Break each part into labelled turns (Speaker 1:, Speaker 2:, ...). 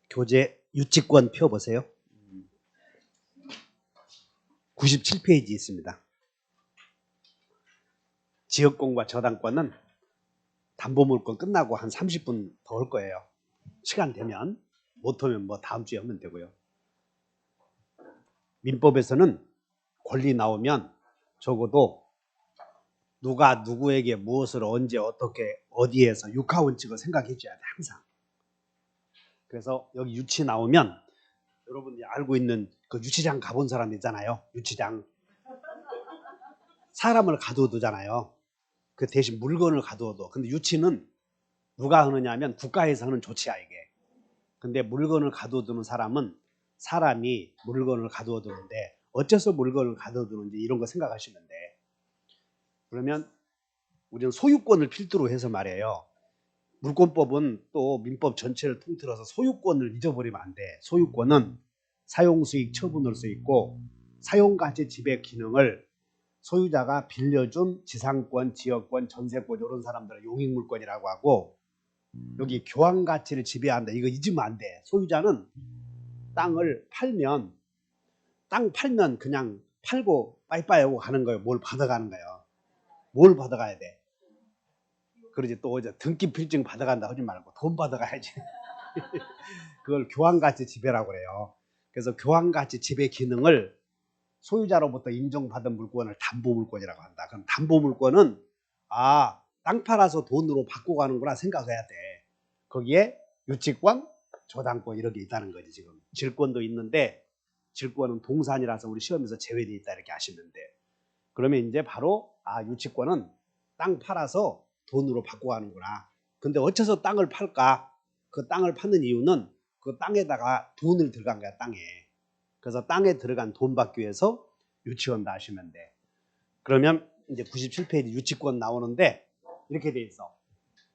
Speaker 1: 교재 유치권 펴보세요. 97페이지 있습니다. 지역권과 저당권은 담보물권 끝나고 한 30분 더 올 거예요. 시간 되면, 못하면 뭐 다음 주에 하면 되고요. 민법에서는 권리 나오면 적어도 누가 누구에게 무엇을 언제 어떻게 어디에서 육하원칙을 생각해 줘야 돼, 항상. 그래서 여기 유치 나오면 여러분이 알고 있는 그 유치장 가본 사람 있잖아요. 유치장. 사람을 가둬두잖아요. 그 대신 물건을 가둬둬. 근데 유치는 누가 하느냐 하면 국가에서 하는 조치야, 이게. 근데 물건을 가둬두는 사람은 사람이 물건을 가둬두는데 어째서 물건을 가둬두는지 이런 거 생각하시면 돼. 그러면 우리는 소유권을 필두로 해서 말이에요. 물권법은 또 민법 전체를 통틀어서 소유권을 잊어버리면 안 돼. 소유권은 사용수익 처분할 수 있고 사용가치 지배 기능을 소유자가 빌려준 지상권, 지역권, 전세권 이런 사람들은 용익물권이라고 하고 여기 교환가치를 지배한다. 이거 잊으면 안 돼. 소유자는 땅을 팔면 땅 팔면 그냥 팔고 빠이빠이 하고 가는 거예요. 뭘 받아가는 거예요. 뭘 받아가야 돼. 그러지 또 이제 등기 필증 받아간다 하지 말고 돈 받아가야지. 그걸 교환가치 지배라고 그래요. 그래서 교환가치 지배 기능을 소유자로부터 인정받은 물건을 담보물권이라고 한다. 그럼 담보물권은 땅 팔아서 돈으로 바꾸고 가는구나 생각해야 돼. 거기에 유치권, 저당권 이런 게 있다는 거지. 지금 질권도 있는데 질권은 동산이라서 우리 시험에서 제외되어 있다 이렇게 아시면 돼. 그러면 이제 바로 유치권은 땅 팔아서 돈으로 바꾸고 가는구나. 근데 어째서 땅을 팔까? 그 땅을 파는 이유는 그 땅에다가 돈을 들어간 거야, 땅에. 그래서 땅에 들어간 돈 받기 위해서 유치원다 하시면 돼. 그러면 이제 97페이지 유치권 나오는데 이렇게 돼 있어.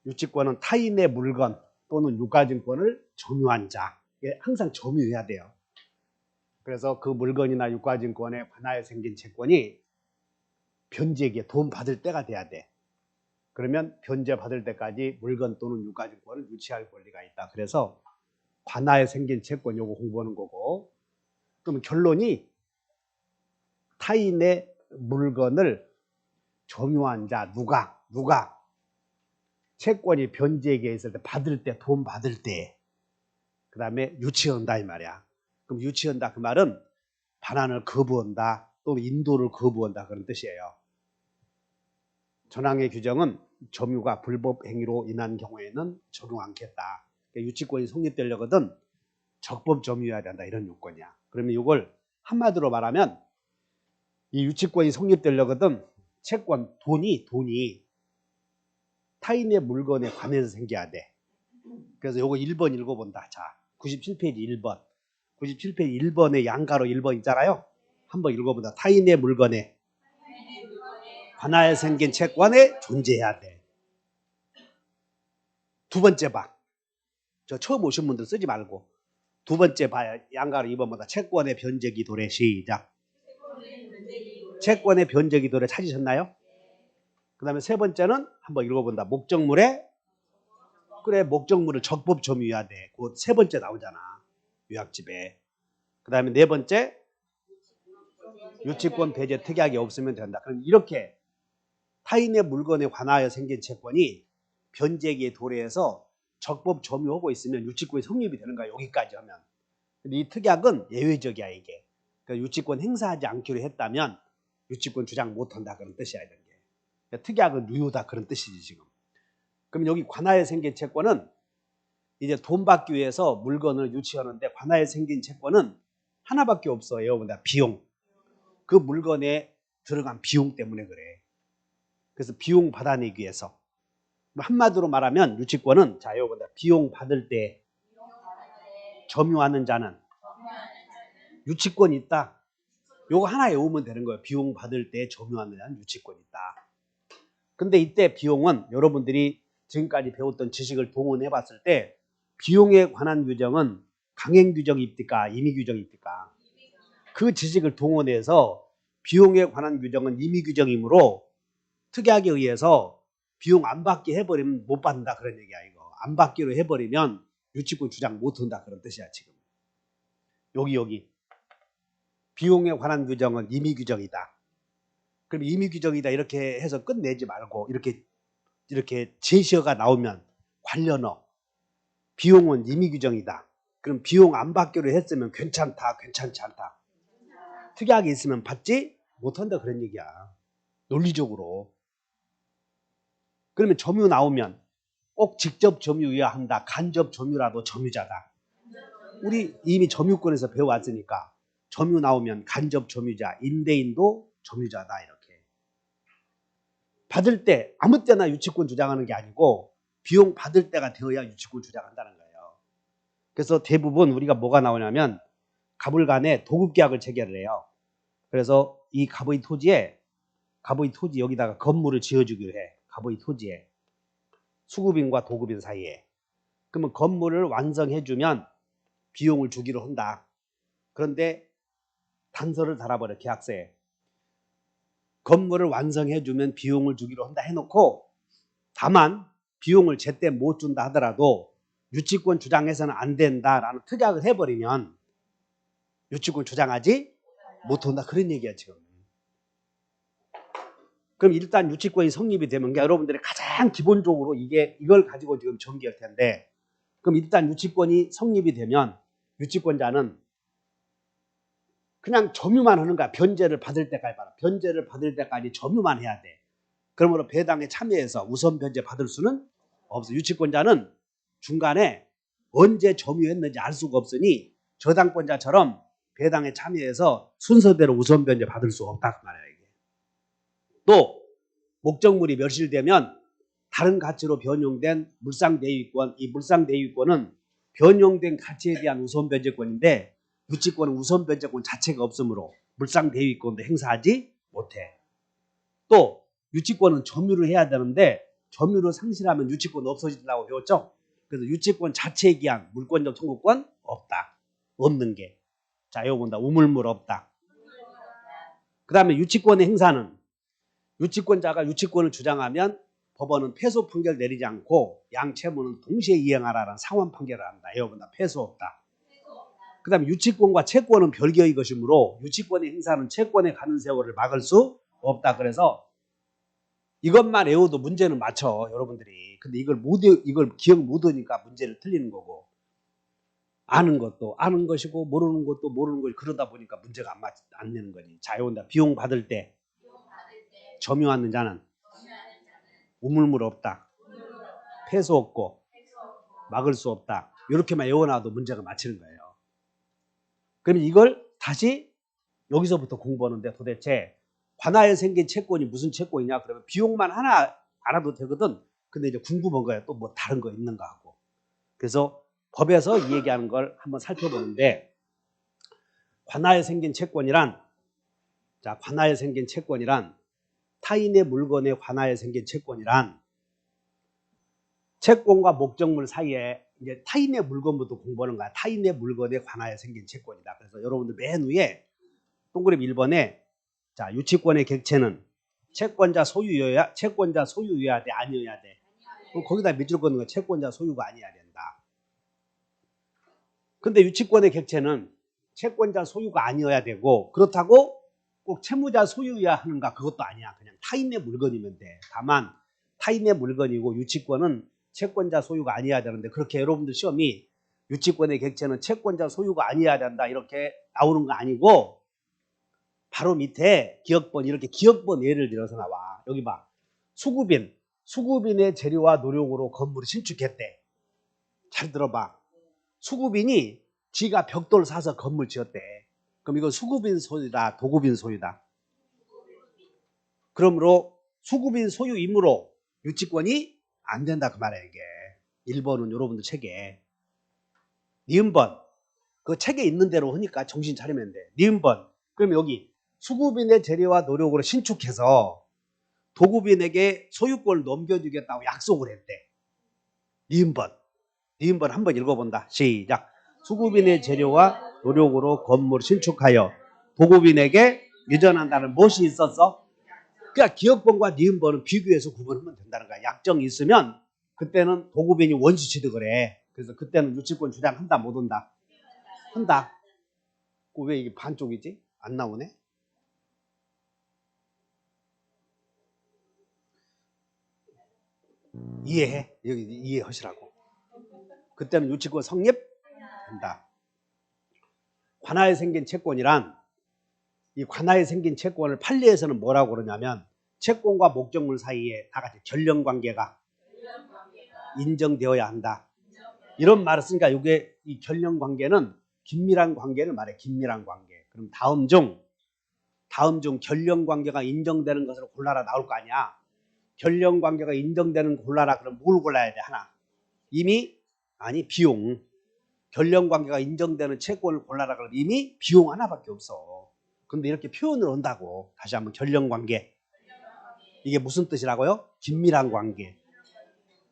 Speaker 1: 유치권은 타인의 물건 또는 유가증권을 점유한 자. 항상 점유해야 돼요. 그래서 그 물건이나 유가증권에 관하여 생긴 채권이 변제기에 돈 받을 때가 돼야 돼. 그러면 변제 받을 때까지 물건 또는 유가증권을 유치할 권리가 있다. 그래서 관하에 생긴 채권 요거 공부하는 거고. 그럼 결론이 타인의 물건을 점유한 자 누가 채권이 변제기에 있을 때 받을 때 돈 받을 때 그 다음에 유치한다 이 말이야. 그럼 유치한다 그 말은 반환을 거부한다 또는 인도를 거부한다 그런 뜻이에요. 전항의 규정은 점유가 불법 행위로 인한 경우에는 적용 않겠다. 그러니까 유치권이 성립되려거든 적법 점유해야 된다 이런 요건이야. 그러면 이걸 한마디로 말하면 이 유치권이 성립되려거든 채권 돈이 타인의 물건에 관해서 생겨야 돼. 그래서 요거 1번 읽어본다. 자, 97페이지 1번. 97페이지 1번에 양가로 1번 있잖아요. 한번 읽어본다. 타인의 물건에 관하여 생긴 채권에 존재해야 돼. 두 번째 봐. 저 처음 오신 분들 쓰지 말고. 두 번째 봐요. 양가로 2번보다 채권의 변제기 도래 시작. 채권의 변제기 도래 찾으셨나요? 그 다음에 세 번째는 한번 읽어본다. 목적물에 목적물을 적법 점유해야 돼. 그 세 번째 나오잖아. 요약집에. 그 다음에 네 번째 유치권 배제 특약이 없으면 된다. 그럼 이렇게 타인의 물건에 관하여 생긴 채권이 변제기에 도래해서 적법 점유하고 있으면 유치권이 성립이 되는 거야. 여기까지 하면. 근데 이 특약은 예외적이야 이게. 그러니까 유치권 행사하지 않기로 했다면 유치권 주장 못한다 그런 뜻이야 이런 게. 그러니까 특약은 유효다 그런 뜻이지 지금. 그럼 여기 관하에 생긴 채권은 이제 돈 받기 위해서 물건을 유치하는데 관하에 생긴 채권은 하나밖에 없어요. 여러분들 비용. 그 물건에 들어간 비용 때문에 그래. 그래서 비용 받아내기 위해서. 한마디로 말하면 유치권은 자 여러분들 비용 받을 때 점유하는 자는 유치권이 있다. 요거 하나 외우면 되는 거예요. 비용 받을 때 점유하는 자는 유치권이 있다. 근데 이때 비용은 여러분들이 지금까지 배웠던 지식을 동원해 봤을 때 비용에 관한 규정은 강행 규정입니까? 임의 규정입니까? 그 지식을 동원해서 비용에 관한 규정은 임의 규정이므로 특약에 의해서 비용 안 받게 해버리면 못 받는다 그런 얘기야 이거. 안 받기로 해버리면 유치권 주장 못한다 그런 뜻이야 지금. 여기 비용에 관한 규정은 임의 규정이다. 그럼 임의 규정이다 이렇게 해서 끝내지 말고 이렇게 제시어가 나오면 관련어 비용은 임의 규정이다. 그럼 비용 안 받기로 했으면 괜찮다, 괜찮지 않다. 특약이 있으면 받지 못한다 그런 얘기야. 논리적으로. 그러면 점유 나오면 꼭 직접 점유해야 한다. 간접 점유라도 점유자다. 우리 이미 점유권에서 배워왔으니까 점유 나오면 간접 점유자, 임대인도 점유자다 이렇게. 받을 때 아무 때나 유치권 주장하는 게 아니고 비용 받을 때가 되어야 유치권 주장한다는 거예요. 그래서 대부분 우리가 뭐가 나오냐면 갑을 간에 도급계약을 체결을 해요. 그래서 이 갑의 토지 여기다가 건물을 지어주기로 해. 갑의 토지에 수급인과 도급인 사이에. 그러면 건물을 완성해주면 비용을 주기로 한다. 그런데 단서를 달아버려 계약서에. 건물을 완성해주면 비용을 주기로 한다 해놓고 다만 비용을 제때 못 준다 하더라도 유치권 주장해서는 안 된다라는 특약을 해버리면 유치권 주장하지 못한다 그런 얘기야 지금. 그럼 일단 유치권이 성립이 되면 여러분들이 가장 기본적으로 이걸 가지고 지금 전개할 텐데 그럼 일단 유치권이 성립이 되면 유치권자는 그냥 점유만 하는 거야. 변제를 받을 때까지 봐라. 변제를 받을 때까지 점유만 해야 돼. 그러므로 배당에 참여해서 우선 변제 받을 수는 없어. 유치권자는 중간에 언제 점유했는지 알 수가 없으니 저당권자처럼 배당에 참여해서 순서대로 우선 변제 받을 수 없다 그 말이야 이게. 또 목적물이 멸실되면 다른 가치로 변용된 물상대유권, 이 물상대유권은 변용된 가치에 대한 우선 변제권인데 유치권은 우선 변제권 자체가 없으므로 물상대유권도 행사하지 못해. 또 유치권은 점유를 해야 되는데 점유를 상실하면 유치권 없어진다고 배웠죠? 그래서 유치권 자체에 기한 물권적 청구권 없다. 없는 게. 자, 이거 본다. 우물물 없다. 그 다음에 유치권의 행사는 유치권자가 유치권을 주장하면 법원은 패소 판결 내리지 않고 양 채무는 동시에 이행하라는 상환 판결을 한다. 이거 본다. 패소 없다. 그 다음에 유치권과 채권은 별개의 것이므로 유치권의 행사는 채권에 가는 세월을 막을 수 없다. 그래서 이것만 외워도 문제는 맞춰 여러분들이. 근데 이걸 기억 못하니까 문제를 틀리는 거고 아는 것도 아는 것이고 모르는 것도 모르는 것이 그러다 보니까 문제가 안 되는 거지. 자, 이건다. 비용 받을 때 점유하는 자는 우물물 없다. 패소 없고 막을 수 없다. 이렇게만 외워놔도 문제가 맞히는 거예요. 그러면 이걸 다시 여기서부터 공부하는데 도대체 관하에 생긴 채권이 무슨 채권이냐? 그러면 비용만 하나 알아도 되거든. 근데 이제 궁금한 거예요. 또 뭐 다른 거 있는가 하고. 그래서 법에서 이 얘기하는 걸 한번 살펴보는데 관하에 생긴 채권이란 타인의 물건에 관하에 생긴 채권이란 채권과 목적물 사이에 이제 타인의 물건부터 공부하는 거야. 타인의 물건에 관하에 생긴 채권이다. 그래서 여러분들 맨 위에 동그라미 1번에 자, 유치권의 객체는 채권자 소유여야 돼, 아니어야 돼. 거기다 밑줄 긋는 거 채권자 소유가 아니어야 된다. 근데 유치권의 객체는 채권자 소유가 아니어야 되고 그렇다고 꼭 채무자 소유여야 하는가? 그것도 아니야. 그냥 타인의 물건이면 돼. 다만 타인의 물건이고 유치권은 채권자 소유가 아니어야 되는데 그렇게 여러분들 시험이 유치권의 객체는 채권자 소유가 아니어야 된다 이렇게 나오는 거 아니고 바로 밑에 기억본 이렇게 기억본 예를 들어서 나와. 여기 봐. 수급인의 재료와 노력으로 건물을 신축했대. 잘 들어봐. 수급인이 지가 벽돌 사서 건물 지었대. 그럼 이건 수급인 소유다, 도급인 소유다. 그러므로 수급인 소유이므로 유치권이 안 된다 그 말이야 이게. 1번은 여러분들 책에. 니은번. 그 책에 있는 대로 하니까 정신 차리면 돼. 니은번. 그럼 여기 수급인의 재료와 노력으로 신축해서 도급인에게 소유권을 넘겨주겠다고 약속을 했대. 니은번. 니은번 한번 읽어본다. 시작. 수급인의 재료와 노력으로 건물을 신축하여 도급인에게 유전한다는 무엇이 있었어? 그러니까 기억본과 니은본은 비교해서 구분하면 된다는 거야. 약정이 있으면 그때는 도급인이 원시 취득을 해. 그래서 그때는 유치권 주장한다 못 한다? 한다. 왜 이게 반쪽이지? 안 나오네? 이해해. 여기 이해하시라고. 그때는 유치권 성립된다. 관하에 생긴 채권이란 이 관하에 생긴 채권을 판례에서는 뭐라고 그러냐면 채권과 목적물 사이에 다 같이 결령관계가 인정되어야 한다. 이런 말을 쓰니까 이게 이 결령관계는 긴밀한 관계를 말해. 긴밀한 관계. 그럼 다음 중 결령관계가 인정되는 것으로 골라라 나올 거 아니야. 결령관계가 인정되는 골라라. 그럼 뭘 골라야 돼? 하나. 비용. 결령관계가 인정되는 채권을 골라라. 그러면 이미 비용 하나밖에 없어. 근데 이렇게 표현을 한다고. 다시 한번 결령관계. 이게 무슨 뜻이라고요? 긴밀한 관계.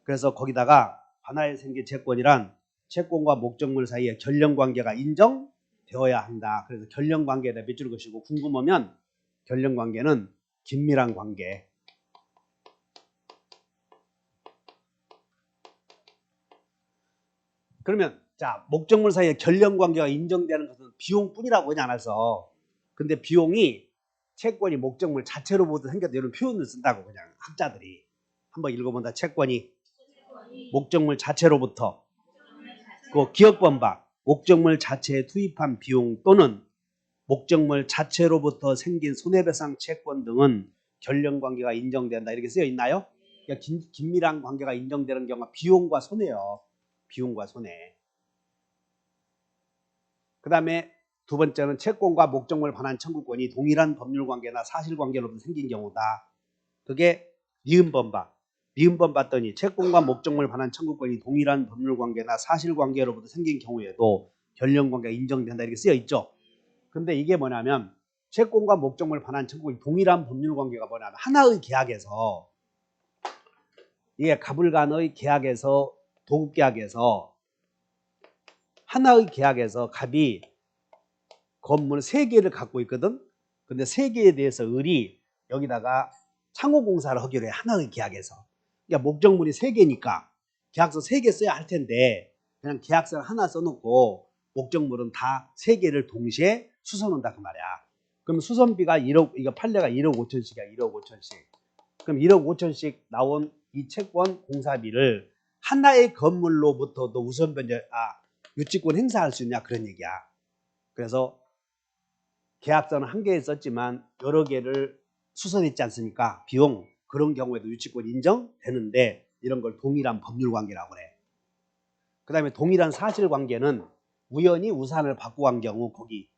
Speaker 1: 그래서 거기다가 관하에 생긴 채권이란 채권과 목적물 사이에 결령관계가 인정되어야 한다. 그래서 결령관계에다 몇 줄 것이고 궁금하면 결령관계는 긴밀한 관계. 그러면 자 목적물 사이에 결령관계가 인정되는 것은 비용뿐이라고 하지 않아서 근데 비용이 채권이 목적물 자체로부터 생겼다 이런 표현을 쓴다고 그냥 학자들이 한번 읽어본다. 채권이 목적물 자체로부터 그 기억본바 목적물 자체에 투입한 비용 또는 목적물 자체로부터 생긴 손해배상 채권 등은 결령관계가 인정된다 이렇게 쓰여 있나요? 그러니까 긴밀한 관계가 인정되는 경우가 비용과 손해요. 비용과 손해. 그 다음에 두 번째는 채권과 목적물 반환 청구권이 동일한 법률관계나 사실관계로부터 생긴 경우다. 그게 니은번 봤더니 채권과 목적물 반환 청구권이 동일한 법률관계나 사실관계로부터 생긴 경우에도 결령관계가 인정된다 이렇게 쓰여 있죠. 근데 이게 뭐냐면 채권과 목적물 반환 청구권이 동일한 법률관계가 뭐냐면 하나의 계약에서 이게 갑을간의 계약에서 도급계약에서 하나의 계약에서 갑이 건물 3개를 갖고 있거든. 근데 3개에 대해서 을이 여기다가 창호공사를 하기로 해. 하나의 계약에서. 그러니까 목적물이 3개니까 계약서 3개 써야 할 텐데 그냥 계약서를 하나 써놓고 목적물은 다 3개를 동시에 수선한다 그 말이야. 그럼 수선비가 1억, 이거 판례가 1억 5천씩이야. 1억 5천씩. 그럼 1억 5천씩 나온 이 채권 공사비를 하나의 건물로부터도 우선 변제, 유치권 행사할 수 있냐 그런 얘기야. 그래서 계약서는 한 개에 썼지만 여러 개를 수선했지 않습니까? 비용. 그런 경우에도 유치권 인정되는데 이런 걸 동일한 법률관계라고 그래. 그 다음에 동일한 사실관계는 우연히 우산을 바꾸고 간 경우 거기.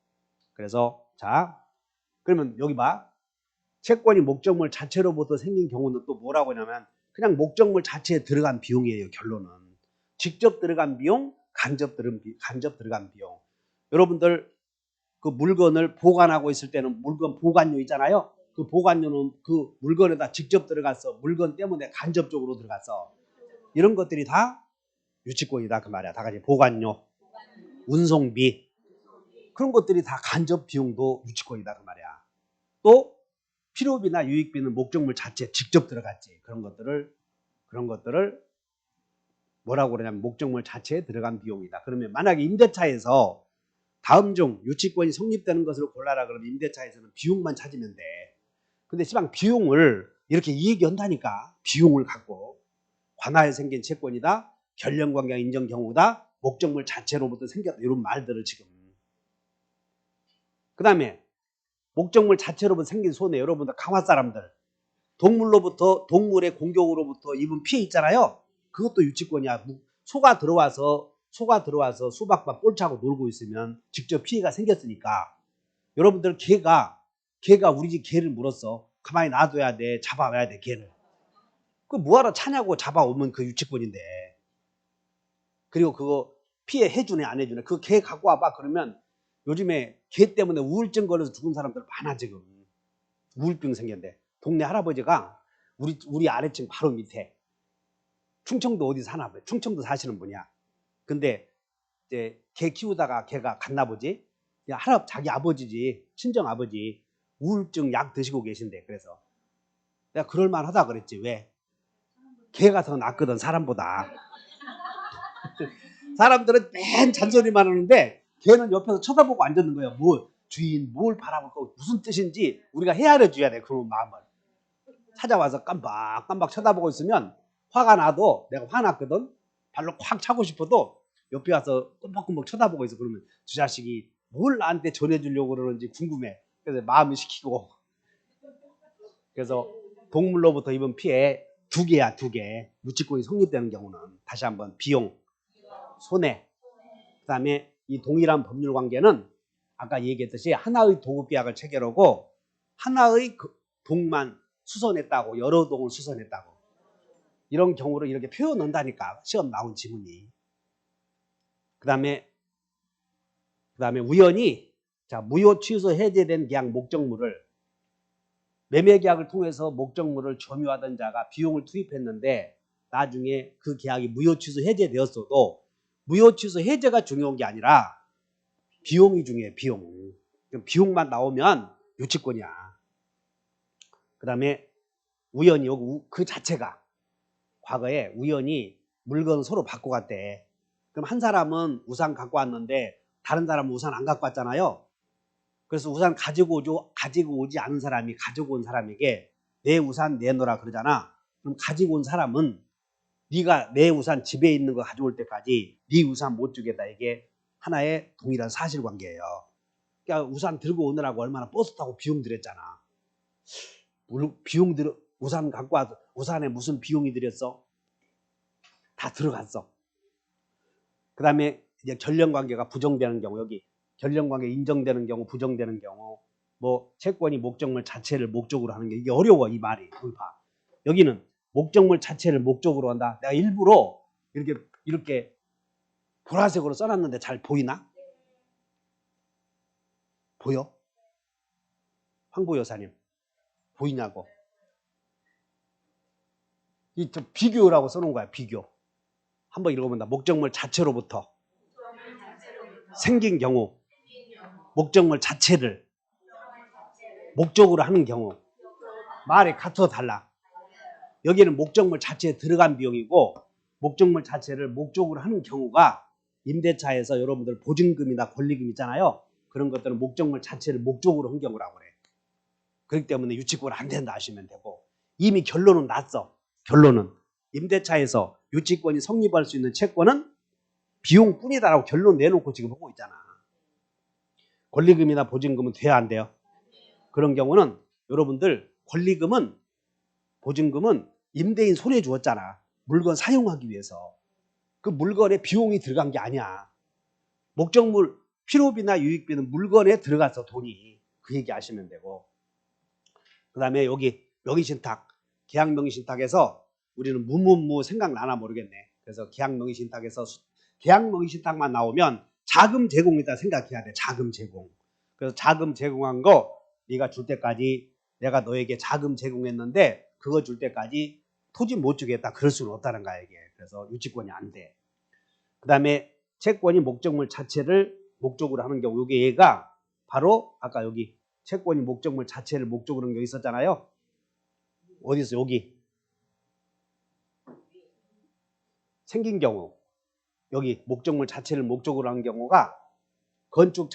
Speaker 1: 그래서 자 그러면 여기 봐. 채권이 목적물 자체로부터 생긴 경우는 또 뭐라고 하냐면 그냥 목적물 자체에 들어간 비용이에요. 결론은. 직접 들어간 비용, 간접 들어간 비용. 여러분들 그 물건을 보관하고 있을 때는 물건 보관료 있잖아요. 그 보관료는 그 물건에다 직접 들어갔어. 물건 때문에 간접적으로 들어갔어. 이런 것들이 다 유치권이다 그 말이야. 다 같이 보관료, 운송비 그런 것들이 다 간접 비용도 유치권이다 그 말이야. 또 필요비나 유익비는 목적물 자체에 직접 들어갔지. 그런 것들을 뭐라고 그러냐면 목적물 자체에 들어간 비용이다. 그러면 만약에 임대차에서 다음 중 유치권이 성립되는 것으로 골라라 그러면 임대차에서는 비용만 찾으면 돼. 근데 시방 비용을 이렇게 얘기한다니까. 비용을 갖고 관하에 생긴 채권이다. 결령관계가 인정 경우다. 목적물 자체로부터 생겼다. 이런 말들을 지금. 그 다음에 목적물 자체로부터 생긴 손해. 여러분들 강화 사람들 동물의 공격으로부터 입은 피해 있잖아요. 그것도 유치권이야. 소가 들어와서 수박밭 꼴차고 놀고 있으면 직접 피해가 생겼으니까 여러분들 개가 우리 집 개를 물었어. 가만히 놔둬야 돼. 잡아와야 돼 개를. 그 뭐하러 차냐고 잡아오면 그 유치권인데. 그리고 그거 피해 해주네 안 해주네. 그 개 갖고 와봐. 그러면 요즘에 개 때문에 우울증 걸려서 죽은 사람들 많아 지금. 우울증 생겼는데 동네 할아버지가 우리 아래층 바로 밑에 충청도 어디 사나 봐요. 충청도 사시는 분이야. 근데 이제 개 키우다가 개가 갔나 보지. 자기 아버지지 친정 아버지 우울증 약 드시고 계신데 그래서 내가 그럴만 하다 그랬지. 왜? 개가 더 낫거든 사람보다. 사람들은 맨 잔소리만 하는데 걔는 옆에서 쳐다보고 앉았는 거예요. 뭐 주인 뭘 바라보고 무슨 뜻인지 우리가 헤아려 줘야 돼. 그런 마음을. 찾아와서 깜박깜박 쳐다보고 있으면 화가 나도 내가 화났거든. 발로 콱 차고 싶어도 옆에 와서 끔박끔박 쳐다보고 있어. 그러면 저 자식이 뭘 나한테 전해주려고 그러는지 궁금해. 그래서 마음이 식히고. 그래서 동물로부터 입은 피해 두 개야, 두 개. 유치권이 성립되는 경우는 다시 한번 비용, 손해. 그 다음에 이 동일한 법률 관계는 아까 얘기했듯이 하나의 도급계약을 체결하고 하나의 동만 수선했다고, 여러 동을 수선했다고. 이런 경우를 이렇게 표현한다니까. 시험 나온 지문이. 그 다음에 우연히 자 무효 취소 해제된 계약 목적물을 매매 계약을 통해서 목적물을 점유하던 자가 비용을 투입했는데 나중에 그 계약이 무효 취소 해제되었어도 무효 취소 해제가 중요한 게 아니라 비용이 중요해. 비용만 나오면 유치권이야. 그 다음에 우연히 그 자체가 과거에 우연히 물건을 서로 바꿔 갔대. 그럼 한 사람은 우산 갖고 왔는데 다른 사람은 우산 안 갖고 왔잖아요. 그래서 우산 가지고 오지 않은 사람이 가지고 온 사람에게 내 우산 내놓으라 그러잖아. 그럼 가지고 온 사람은 네가 내 우산 집에 있는 거 가져올 때까지 네 우산 못 주겠다. 이게 하나의 동일한 사실관계예요. 그러니까 우산 들고 오느라고 얼마나 버스 타고 비용 들였잖아. 우산 갖고 와서 우산에 무슨 비용이 들였어? 다 들어갔어. 그 다음에 이제 결련관계가 부정되는 경우, 여기 결련관계 인정되는 경우, 부정되는 경우, 뭐 채권이 목적물 자체를 목적으로 하는 게 이게 어려워. 이 말이. 봐. 여기는 목적물 자체를 목적으로 한다. 내가 일부러 이렇게 보라색으로 써놨는데 잘 보이나? 보여? 황보 여사님 보이냐고? 이 비교라고 써놓은 거야. 비교. 한번 읽어본다. 목적물 자체로부터 생긴 경우, 목적물 자체를 목적으로 하는 경우. 말이 같아 달라. 여기는 목적물 자체에 들어간 비용이고 목적물 자체를 목적으로 하는 경우가 임대차에서 여러분들 보증금이나 권리금 있잖아요. 그런 것들은 목적물 자체를 목적으로 한 경우라고 그래. 그렇기 때문에 유치권은 안 된다 하시면 되고 이미 결론은 났어. 결론은 임대차에서 유치권이 성립할 수 있는 채권은 비용뿐이다라고 결론 내놓고 지금 하고 있잖아. 권리금이나 보증금은 돼야 안 돼요? 그런 경우는 여러분들 권리금은 보증금은 임대인 손에 주었잖아. 물건 사용하기 위해서. 그 물건에 비용이 들어간 게 아니야. 목적물 필요비나 유익비는 물건에 들어갔어. 돈이. 그 얘기 하시면 되고. 그 다음에 여기 명의신탁, 계약명의신탁에서 우리는 무문무 생각나나 모르겠네. 그래서 계약명의신탁에서 계약명의신탁만 나오면 자금 제공이다 생각해야 돼. 자금 제공. 그래서 자금 제공한 거 네가 줄 때까지 내가 너에게 자금 제공했는데 그거 줄 때까지 토지 못 주겠다. 그럴 수는 없다는 거야 이게. 그래서 유치권이 안 돼. 그 다음에 채권이 목적물 자체를 목적으로 하는 경우 이게 얘가 바로 아까 여기 채권이 목적물 자체를 목적으로 하는 경우 있었잖아요. 어디 있어? 여기 생긴 경우 여기 목적물 자체를 목적으로 하는 경우가 건축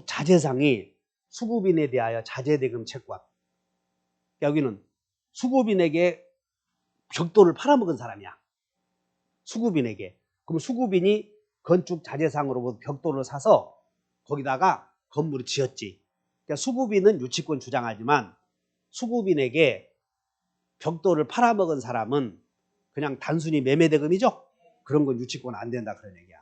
Speaker 1: 자재상이 수급인에 대하여 자재대금 채권. 여기는 수급인에게 벽돌을 팔아먹은 사람이야. 수급인에게. 그럼 수급인이 건축 자재상으로부터 벽돌을 사서 거기다가 건물을 지었지. 그러니까 수급인은 유치권 주장하지만 수급인에게 벽돌을 팔아먹은 사람은 그냥 단순히 매매대금이죠. 그런 건 유치권 안 된다 그런 얘기야.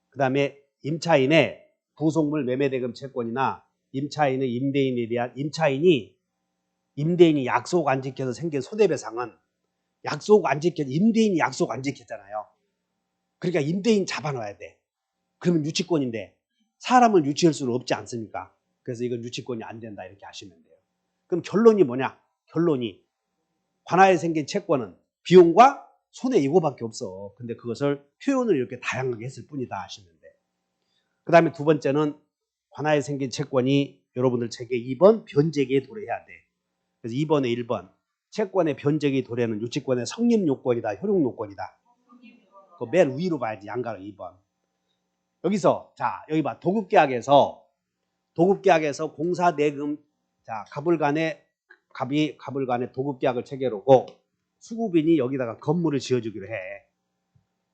Speaker 1: 그 다음에 임차인의 부속물 매매대금 채권이나 임차인의 임대인에 대한 임대인이 약속 안 지켜서 생긴 손해배상은 임대인이 약속 안 지켰잖아요. 그러니까 임대인 잡아놔야 돼. 그러면 유치권인데 사람을 유치할 수는 없지 않습니까? 그래서 이건 유치권이 안 된다 이렇게 하시면 돼요. 그럼 결론이 뭐냐? 결론이 관하에 생긴 채권은 비용과 손해 이거밖에 없어. 근데 그것을 표현을 이렇게 다양하게 했을 뿐이다 하시면 돼. 그 다음에 두 번째는 관하에 생긴 채권이 여러분들 책에 2번 변제기에 도래해야 돼. 그래서 2번에 1번 채권의 변제기 도래는 유치권의 성립 요건이다, 효력 요건이다. 그 맨 위로 봐야지. 양가로 2번. 여기서 자 여기 봐. 도급계약에서 공사대금 자 갑을 간에 도급계약을 체결하고 수급인이 여기다가 건물을 지어주기로 해.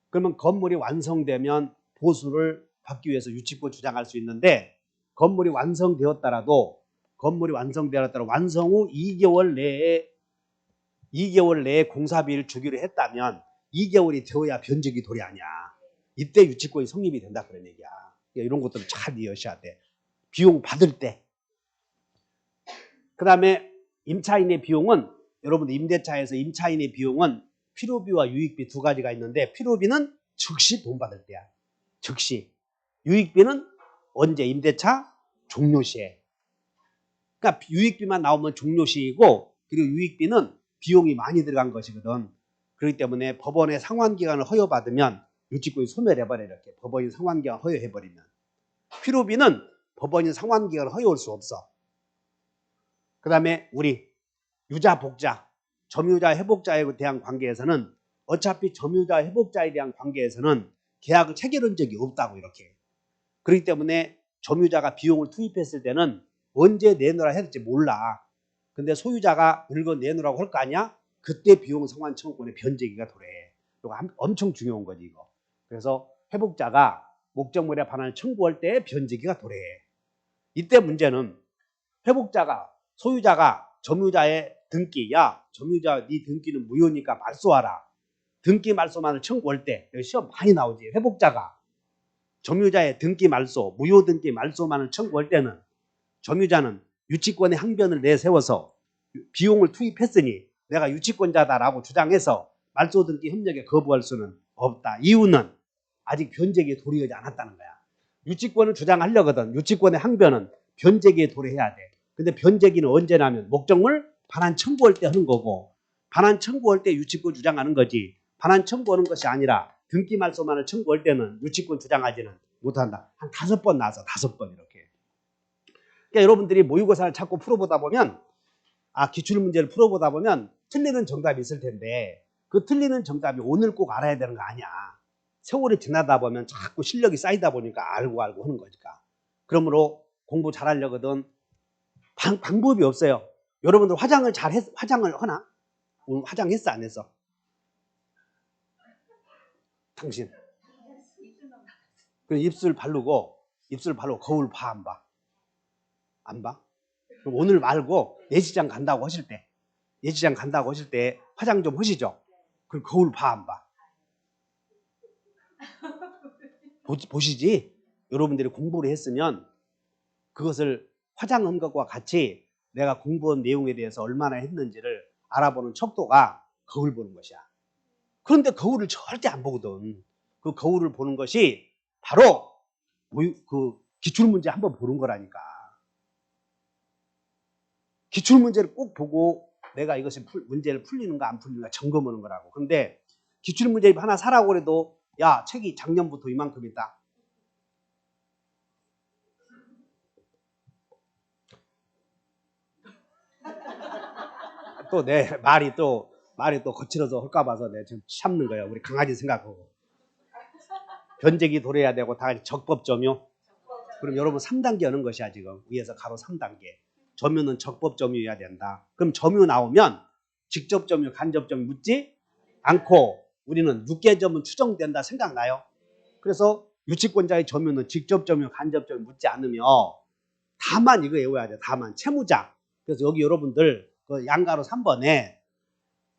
Speaker 1: 그러면 건물이 완성되면 보수를 받기 위해서 유치권 주장할 수 있는데 건물이 완성되었더라도 완성 후 2개월 내에 공사비를 주기로 했다면 2개월이 되어야 변적이 도리 아니야. 이때 유치권이 성립이 된다 그런 얘기야. 이런 것들을 잘 이해하셔야 돼. 비용 받을 때. 그 다음에 임차인의 비용은 여러분들 임대차에서 임차인의 비용은 필요비와 유익비 두 가지가 있는데 필요비는 즉시 돈 받을 때야. 즉시. 유익비는 언제? 임대차 종료 시에. 그러니까 유익비만 나오면 종료 시이고 그리고 유익비는 비용이 많이 들어간 것이거든. 그렇기 때문에 법원의 상환기간을 허여받으면 유치권이 소멸해버려. 이렇게 법원이 상환기간 허여해버리면. 필요비는 법원이 상환기간을 허여할 수 없어. 그 다음에 우리 유자 복자 점유자 회복자에 대한 관계에서는 어차피 점유자 회복자에 대한 관계에서는 계약을 체결한 적이 없다고 이렇게. 그렇기 때문에 점유자가 비용을 투입했을 때는 언제 내놓으라 했을지 몰라. 근데 소유자가 물건 내놓으라고 할 거 아니야? 그때 비용 상환 청구권의 변제기가 도래. 이거 엄청 중요한 거지 이거. 그래서 회복자가 목적물의 반환을 청구할 때 변제기가 도래. 이때 문제는 회복자가 소유자가 점유자의 등기, 야 점유자 네 등기는 무효니까 말소하라. 등기 말소만을 청구할 때 여기 시험 많이 나오지. 회복자가 점유자의 등기 말소, 무효 등기 말소만을 청구할 때는 점유자는 유치권의 항변을 내세워서 비용을 투입했으니 내가 유치권자다라고 주장해서 말소 등기 협력에 거부할 수는 없다. 이유는 아직 변제기에 도래하지 않았다는 거야. 유치권을 주장하려거든. 유치권의 항변은 변제기에 도래해야 돼. 근데 변제기는 언제 나면 목적물 반환 청구할 때 하는 거고 반환 청구할 때 유치권 주장하는 거지. 반환 청구하는 것이 아니라 등기 말소만을 청구할 때는 유치권 주장하지는 못한다. 한 5번 나와서 5번 이렇게. 그러니까 여러분들이 모의고사를 자꾸 풀어보다 보면 기출문제를 풀어보다 보면 틀리는 정답이 있을 텐데 그 틀리는 정답이 오늘 꼭 알아야 되는 거 아니야. 세월이 지나다 보면 자꾸 실력이 쌓이다 보니까 알고 하는 거니까. 그러므로 공부 잘하려거든 방법이 없어요. 여러분들 화장을 하나? 오늘 화장했어 안 했어? 당신. 그럼 입술 바르고 거울 봐 안 봐? 안 봐? 그럼 오늘 말고 예시장 간다고 하실 때 화장 좀 하시죠? 그럼 거울 봐 안 봐? 보시지? 여러분들이 공부를 했으면 그것을 화장한 것과 같이 내가 공부한 내용에 대해서 얼마나 했는지를 알아보는 척도가 거울 보는 것이야. 그런데 거울을 절대 안 보거든. 그 거울을 보는 것이 바로 그 기출문제 한번 보는 거라니까. 기출문제를 꼭 보고 내가 이것이 문제를 풀리는가 안 풀리는가 점검하는 거라고. 근데 기출문제 하나 사라고 그래도 야 책이 작년부터 이만큼 있다. 또 내 말이 또 거칠어서 할까 봐서 내가 지금 참는 거야. 우리 강아지 생각하고. 변제기 도래해야 되고 다 적법점유. 그럼 여러분 3단계 하는 것이야 지금. 위에서 가로 3단계. 점유는 적법점유해야 된다. 그럼 점유 나오면 직접점유, 간접점유 묻지 않고 우리는 육개점은 추정된다 생각나요? 그래서 유치권자의 점유는 직접점유, 간접점유 묻지 않으며 다만 이거 외워야 돼. 다만 채무자. 그래서 여기 여러분들 그 양가로 3번에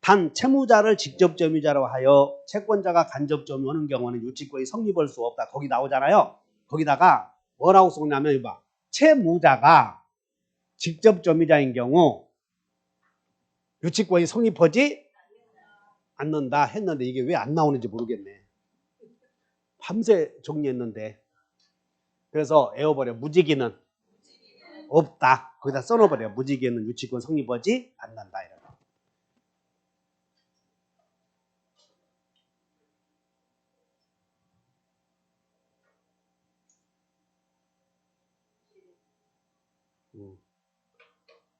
Speaker 1: 단 채무자를 직접점유자로 하여 채권자가 간접점유하는 경우는 유치권이 성립할 수 없다. 거기 나오잖아요. 거기다가 뭐라고 썼냐면 이봐. 채무자가 직접점유자인 경우 유치권이 성립하지 않는다 했는데 이게 왜 안 나오는지 모르겠네. 밤새 정리했는데. 그래서 외워버려. 무지기는 없다. 거기다 써놓아버려. 무지기는 유치권 성립하지 않는다. 이런.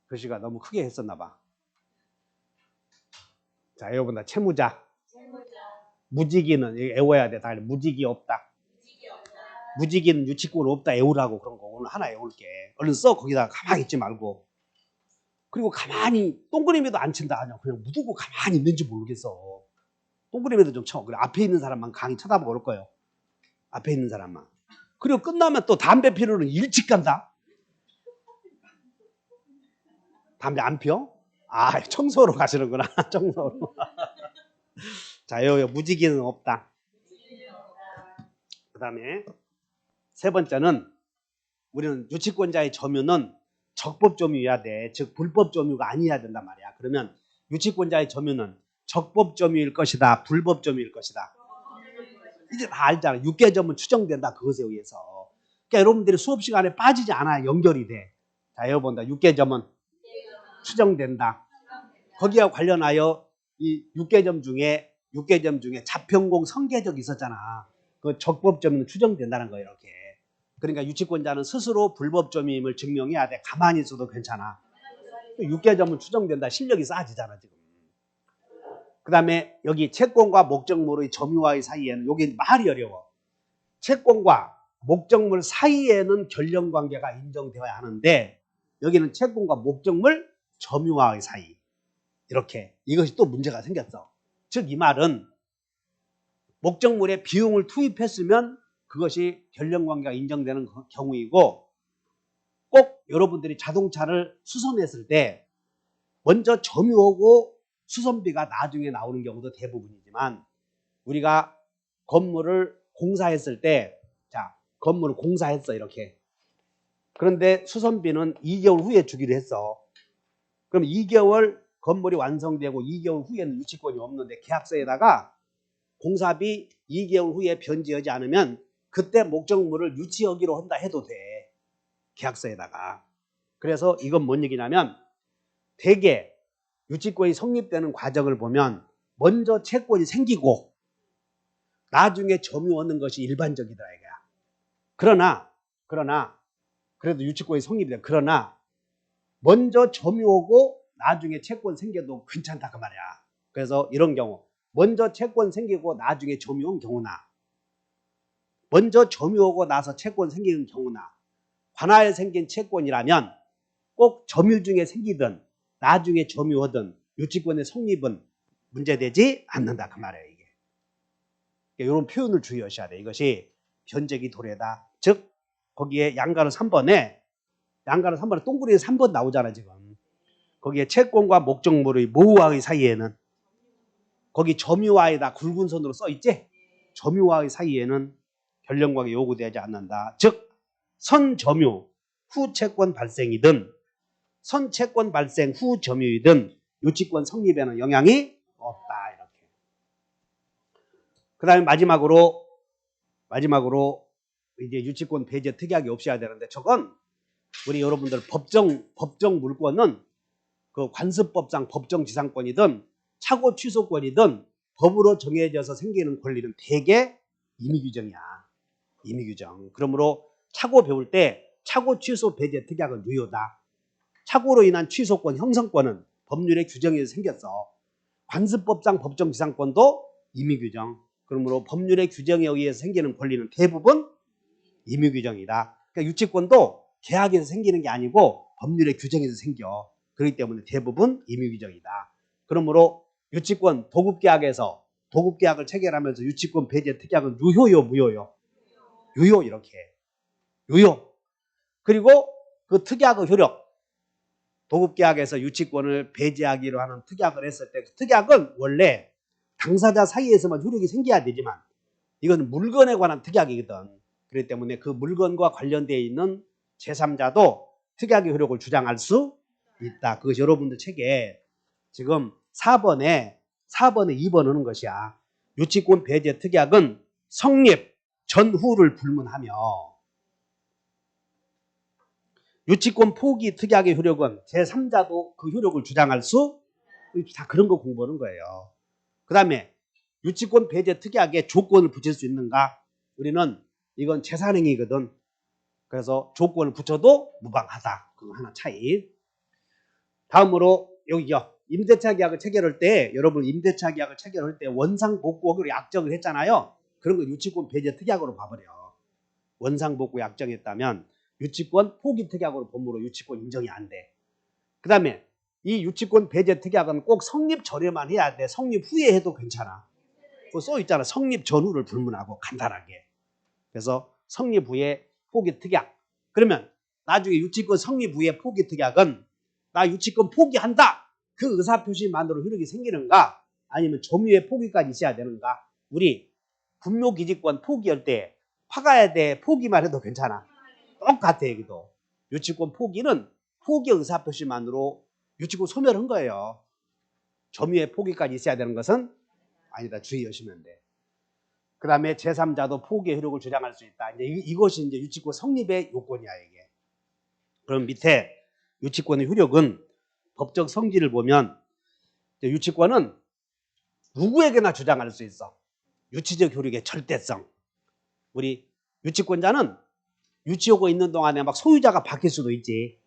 Speaker 1: 글씨가 너무 크게 했었나 봐. 자, 여러분 다 채무자. 무지기는 애워야 돼. 다 무지기 없다. 무지기는 유치권 없다 애우라고. 그런 거 오늘 하나 애울게. 얼른 써. 거기다가 가만히 있지 말고. 그리고 가만히 동그라미도 안 친다 하냐. 그냥 묻고 가만히 있는지 모르겠어. 동그라미도 좀 쳐. 그래 앞에 있는 사람만 강의 쳐다보고 그럴 거예요. 앞에 있는 사람만. 그리고 끝나면 또 담배 피우는 일찍 간다. 담배 안 피워? 아, 청소로 가시는구나. 청소로. 자, 요 무지기는 없다. 그 다음에 세 번째는 우리는 유치권자의 점유는 적법 점유여야 돼. 즉 불법 점유가 아니어야 된단 말이야. 그러면 유치권자의 점유는 적법 점유일 것이다. 불법 점유일 것이다. 이제 다 알잖아. 육개점은 추정된다. 그것에 의해서. 그러니까 여러분들이 수업 시간에 빠지지 않아 연결이 돼. 자, 여기 본다. 육개점은 추정된다. 거기와 관련하여 이 육개점 중에 자평공 성계적 있었잖아. 그 적법 점유는 추정된다는 거예요. 이렇게. 그러니까 유치권자는 스스로 불법 점유임을 증명해야 돼. 가만히 있어도 괜찮아. 육개점은 추정된다. 실력이 쌓아지잖아 지금. 그 다음에 여기 채권과 목적물의 점유와의 사이에는 여기 말이 어려워. 채권과 목적물 사이에는 결연관계가 인정되어야 하는데 여기는 채권과 목적물 점유와의 사이. 이렇게. 이것이 또 문제가 생겼어. 즉 이 말은 목적물에 비용을 투입했으면 그것이 결연관계가 인정되는 경우이고 꼭 여러분들이 자동차를 수선했을 때 먼저 점유하고 수선비가 나중에 나오는 경우도 대부분이지만 우리가 건물을 공사했을 때 자, 건물을 공사했어 이렇게. 그런데 수선비는 2개월 후에 주기로 했어. 그럼 2개월 건물이 완성되고 2개월 후에는 유치권이 없는데 계약서에다가 공사비 2개월 후에 변제하지 않으면 그때 목적물을 유치하기로 한다 해도 돼. 계약서에다가. 그래서 이건 뭔 얘기냐면 대개 유치권이 성립되는 과정을 보면 먼저 채권이 생기고 나중에 점유 얻는 것이 일반적이다 이거야. 그러나 그래도 유치권이 성립이 돼. 그러나 먼저 점유하고 나중에 채권 생겨도 괜찮다 그 말이야. 그래서 이런 경우 먼저 채권 생기고 나중에 점유한 경우나 먼저 점유하고 나서 채권 생기는 경우나 관하에 생긴 채권이라면 꼭 점유 중에 생기든 나중에 점유하든 유치권의 성립은 문제되지 않는다 그 말이에요. 이게. 이런 표현을 주의하셔야 돼. 이것이 변제기 도래다. 즉 거기에 양가로 3번에 동그라미 3번 나오잖아 지금. 거기에 채권과 목적물의 뭐와의 사이에는 거기 점유와에다 굵은 선으로 써 있지? 점유와의 사이에는 결연관계 요구되지 않는다. 즉 선점유 후 채권 발생이든 선채권 발생 후 점유이든 유치권 성립에는 영향이 없다. 이렇게. 그 다음에 마지막으로 이제 유치권 배제 특약이 없어야 되는데 저건 우리 여러분들 법정 물권은 그 관습법상 법정지상권이든 차고 취소권이든 법으로 정해져서 생기는 권리는 대개 임의규정이야. 임의규정. 그러므로 차고 배울 때 차고 취소 배제 특약은 유효다. 착오로 인한 취소권, 형성권은 법률의 규정에서 생겼어. 관습법상 법정지상권도 임의규정. 그러므로 법률의 규정에 의해서 생기는 권리는 대부분 임의규정이다. 그러니까 유치권도 계약에서 생기는 게 아니고 법률의 규정에서 생겨. 그렇기 때문에 대부분 임의규정이다. 그러므로 유치권 도급계약에서 도급계약을 체결하면서 유치권 배제 특약은 유효요, 무효요? 유효 이렇게. 유효. 그리고 그 특약의 효력. 도급계약에서 유치권을 배제하기로 하는 특약을 했을 때 그 특약은 원래 당사자 사이에서만 효력이 생겨야 되지만 이건 물건에 관한 특약이거든. 그렇기 때문에 그 물건과 관련되어 있는 제3자도 특약의 효력을 주장할 수 있다. 그것이 여러분들 책에 지금 4번에 2번 하는 것이야. 유치권 배제 특약은 성립 전후를 불문하며 유치권 포기 특약의 효력은 제3자도 그 효력을 주장할 수 다 그런 거 공부하는 거예요. 그 다음에 유치권 배제 특약에 조건을 붙일 수 있는가? 우리는 이건 재산행위거든. 그래서 조건을 붙여도 무방하다. 그거 하나 차이. 다음으로 여기요. 임대차 계약을 체결할 때 여러분 임대차 계약을 체결할 때 원상복구하기로 약정을 했잖아요. 그런 거 유치권 배제 특약으로 봐버려. 원상복구 약정했다면 유치권 포기 특약으로 보므로 유치권 인정이 안 돼. 그 다음에 이 유치권 배제 특약은 꼭 성립 전에만 해야 돼. 성립 후에 해도 괜찮아. 그거 써 있잖아. 성립 전후를 불문하고 간단하게. 그래서 성립 후에 포기 특약. 그러면 나중에 유치권 성립 후에 포기 특약은 나 유치권 포기한다. 그 의사표시만으로 효력이 생기는가? 아니면 점유의 포기까지 있어야 되는가? 우리 분묘기지권 포기할 때 파가야 돼. 포기만 해도 괜찮아. 똑같아 여기도. 유치권 포기는 포기 의사표시만으로 유치권 소멸한 거예요. 점유의 포기까지 있어야 되는 것은 아니다. 주의하시면 돼. 그 다음에 제3자도 포기의 효력을 주장할 수 있다. 이제 이것이 이제 유치권 성립의 요건이야 이게. 그럼 밑에 유치권의 효력은 법적 성질을 보면 유치권은 누구에게나 주장할 수 있어. 유치적 효력의 절대성. 우리 유치권자는 유치하고 있는 동안에 막 소유자가 바뀔 수도 있지.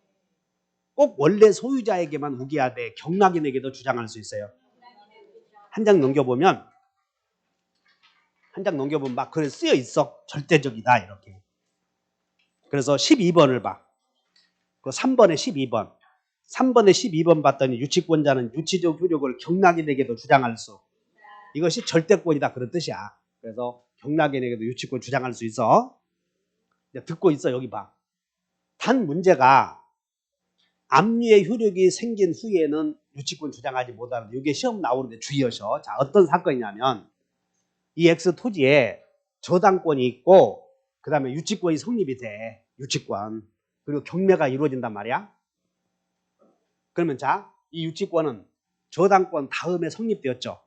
Speaker 1: 꼭 원래 소유자에게만 우겨야 돼. 경락인에게도 주장할 수 있어요. 한 장 넘겨보면 막 그래 쓰여 있어. 절대적이다 이렇게. 그래서 12번을 봐. 그 3번에 12번. 3번에 12번 봤더니 유치권자는 유치적 효력을 경락인에게도 주장할 수. 이것이 절대권이다 그런 뜻이야. 그래서 경락인에게도 유치권 주장할 수 있어. 듣고 있어 여기 봐. 단 문제가 압류의 효력이 생긴 후에는 유치권 주장하지 못하는데 이게 시험 나오는데 주의하셔. 자 어떤 사건이냐면 이 X 토지에 저당권이 있고 그 다음에 유치권이 성립이 돼. 유치권. 그리고 경매가 이루어진단 말이야. 그러면 자 이 유치권은 저당권 다음에 성립되었죠.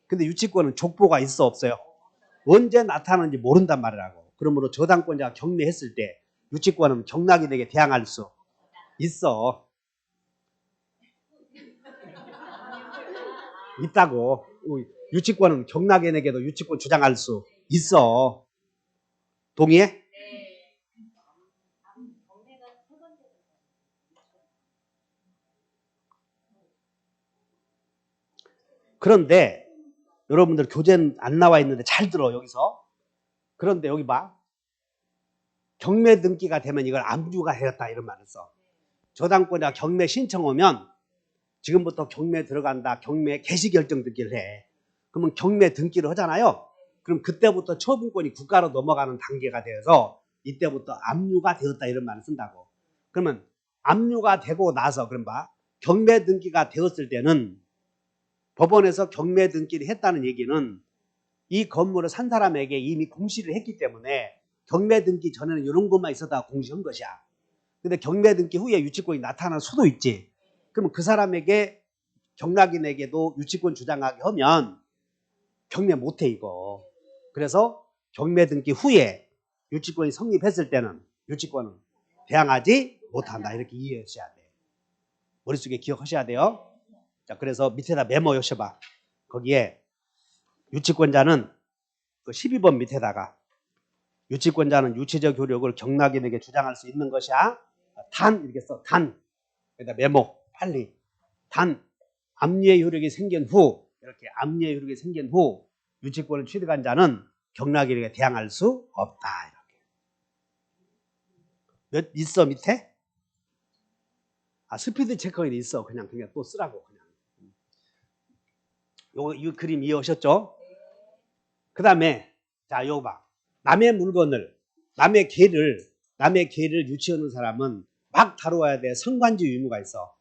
Speaker 1: 근데 유치권은 족보가 있어 없어요? 언제 나타나는지 모른단 말이라고. 그러므로 저당권자가 경매했을 때 유치권은 경락인에게 대항할 수 있어. 있다고. 유치권은 경락인에게도 유치권 주장할 수 있어. 동의해? 그런데 여러분들 교재는 안 나와 있는데 잘 들어 여기서. 그런데 여기 봐. 경매 등기가 되면 이걸 압류가 되었다 이런 말을 써. 저당권자가 경매 신청 오면 지금부터 경매 들어간다. 경매 개시 결정 등기를 해. 그러면 경매 등기를 하잖아요. 그럼 그때부터 처분권이 국가로 넘어가는 단계가 되어서 이때부터 압류가 되었다 이런 말을 쓴다고. 그러면 압류가 되고 나서 그럼 봐. 경매 등기가 되었을 때는 법원에서 경매 등기를 했다는 얘기는 이 건물을 산 사람에게 이미 공시를 했기 때문에 경매 등기 전에는 이런 것만 있었다가 공시한 것이야. 근데 경매 등기 후에 유치권이 나타날 수도 있지. 그러면 그 사람에게 경락인에게도 유치권 주장하게 하면 경매 못해 이거. 그래서 경매 등기 후에 유치권이 성립했을 때는 유치권은 대항하지 못한다. 이렇게 이해하셔야 돼. 머릿속에 기억하셔야 돼요. 자, 그래서 밑에다 메모 여셔봐. 거기에 유치권자는 그 12번 밑에다가 유치권자는 유치적 효력을 경락인에게 주장할 수 있는 것이야. 단 이렇게 써. 단. 여기다 메모. 빨리. 단 압류의 효력이 생긴 후 이렇게 압류의 효력이 생긴 후 유치권을 취득한 자는 경락인에게 대항할 수 없다. 이렇게. 몇 있어 밑에? 아 스피드 체커는 있어. 그냥 또 쓰라고 그냥. 이 그림 이해하셨죠? 그 다음에 자 요거 봐. 남의 물건을 남의 개를 유치하는 사람은 막 다루어야 돼. 성관주의 의무가 있어.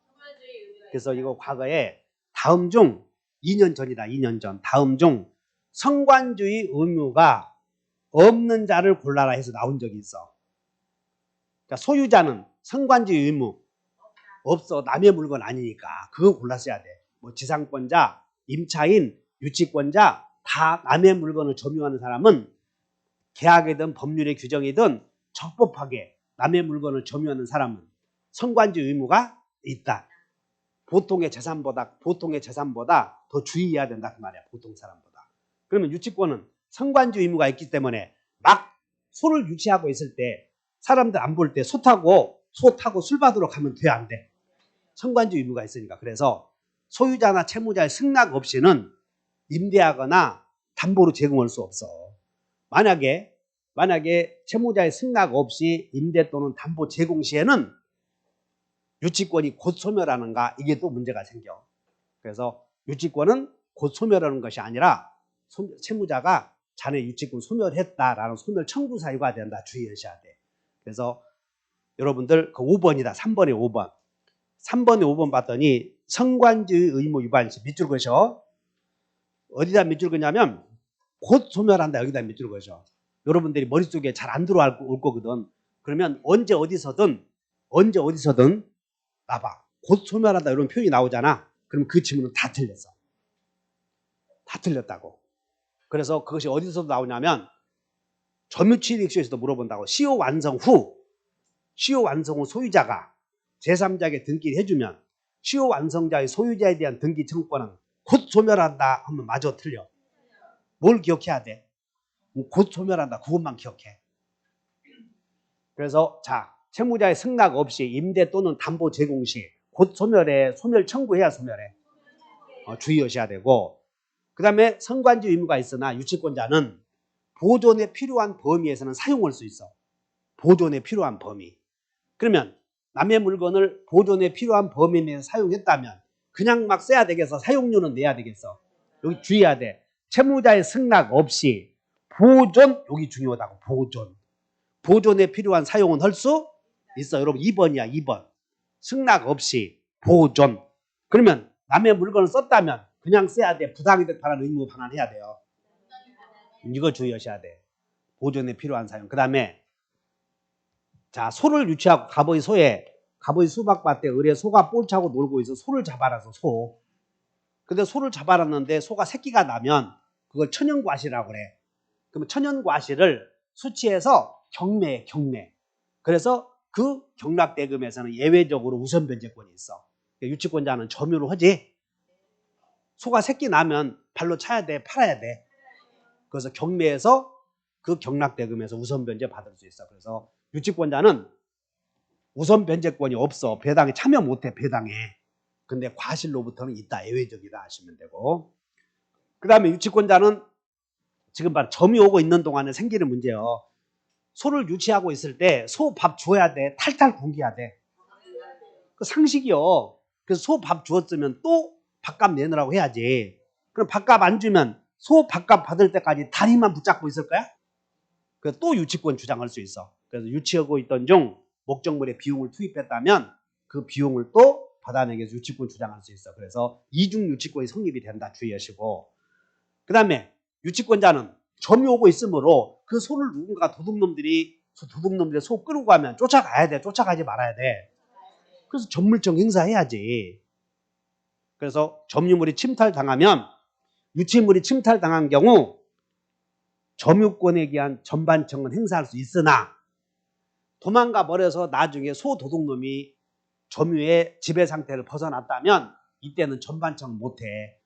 Speaker 1: 그래서 이거 과거에 다음 중 2년 전이다. 2년 전. 다음 중 성관주의 의무가 없는 자를 골라라 해서 나온 적이 있어. 그러니까 소유자는 성관주의 의무 없어. 남의 물건 아니니까. 그거 골랐어야 돼. 뭐 지상권자, 임차인, 유치권자 다 남의 물건을 점유하는 사람은 계약이든 법률의 규정이든 적법하게 남의 물건을 점유하는 사람은 성관주의 의무가 있다. 보통의 재산보다 더 주의해야 된다 그 말이야. 보통 사람보다. 그러면 유치권은 성관주의 의무가 있기 때문에 막 소를 유치하고 있을 때 사람들 안 볼 때 소 타고 술 받으러 가면 돼 안 돼? 성관주의 의무가 있으니까. 그래서 소유자나 채무자의 승낙 없이는 임대하거나 담보로 제공할 수 없어. 만약에 채무자의 승낙 없이 임대 또는 담보 제공 시에는 유치권이 곧 소멸하는가, 이게 또 문제가 생겨. 그래서 유치권은 곧 소멸하는 것이 아니라 채무자가 자네 유치권 소멸했다라는 소멸 청구 사유가 된다. 주의하셔야 돼. 그래서 여러분들 그 5번이다. 3번에 5번. 3번에 5번 봤더니 성관주의 의무 위반 시 밑줄 그으셔. 어디다 밑줄 그냐면 곧 소멸한다. 여기다 밑줄 그으셔. 여러분들이 머릿속에 잘 안 들어올 거거든. 그러면 언제 어디서든 나봐. 곧 소멸한다 이런 표현이 나오잖아. 그럼 그 질문은 다 틀렸어. 다 틀렸다고. 그래서 그것이 어디서 나오냐면 점유취득시에서도 물어본다고. 시효 완성 후 소유자가 제3자에게 등기를 해주면 시효 완성자의 소유자에 대한 등기 청구권은 곧 소멸한다 하면 마저 틀려. 뭘 기억해야 돼? 곧 소멸한다. 그것만 기억해. 그래서 자, 채무자의 승낙 없이 임대 또는 담보 제공 시 곧 소멸해. 소멸 청구해야 소멸해. 주의하셔야 되고, 그 다음에 성관지 의무가 있으나 유치권자는 보존에 필요한 범위에서는 사용할 수 있어. 보존에 필요한 범위. 그러면 남의 물건을 보존에 필요한 범위 내에서 사용했다면 그냥 막 써야 되겠어? 사용료는 내야 되겠어? 여기 주의해야 돼. 채무자의 승낙 없이 보존, 여기 중요하다고. 보존에 필요한 사용은 할 수 있어. 여러분 2번이야. 2번. 승낙 없이 보존. 그러면 남의 물건을 썼다면 그냥 써야 돼? 부당이득 반환 의무 반환해야 돼요. 이거 주의하셔야 돼. 보존에 필요한 사용. 그 다음에 자, 소를 유치하고 갑의 수박밭에 을에 소가 볼 차고 놀고 있어. 소를 잡아라서 소. 근데 소를 잡아놨는데 소가 새끼가 나면 그걸 천연과실이라고 그래. 그러면 천연과실을 수치해서 경매. 그래서 그 경락대금에서는 예외적으로 우선 변제권이 있어. 유치권자는 점유를 하지. 소가 새끼 나면 발로 차야 돼, 팔아야 돼. 그래서 경매에서 그 경락대금에서 우선 변제 받을 수 있어. 그래서 유치권자는 우선 변제권이 없어. 배당에 참여 못해. 배당에. 근데 과실로부터는 있다. 예외적이다 하시면 되고. 그 다음에 유치권자는 지금 봐, 점이 오고 있는 동안에 생기는 문제요. 소를 유치하고 있을 때 소 밥 줘야 돼. 탈탈 굶겨야 돼. 그 상식이요. 그래서 소 밥 주었으면 또 밥값 내느라고 해야지. 그럼 밥값 안 주면 소 밥값 받을 때까지 다리만 붙잡고 있을 거야? 그래서 또 유치권 주장할 수 있어. 그래서 유치하고 있던 중 목적물에 비용을 투입했다면 그 비용을 또 받아내기 위해서 유치권 주장할 수 있어. 그래서 이중 유치권이 성립이 된다. 주의하시고. 그 다음에 유치권자는 점이 오고 있으므로 그 소를 누군가 도둑놈들이 소 끌고 가면 쫓아가야 돼. 쫓아가지 말아야 돼. 그래서 전물청 행사해야지. 그래서 점유물이 침탈당하면 유치물이 침탈당한 경우 점유권에 대한 전반청은 행사할 수 있으나 도망가 버려서 나중에 소 도둑놈이 점유의 지배 상태를 벗어났다면 이때는 전반청은 못해.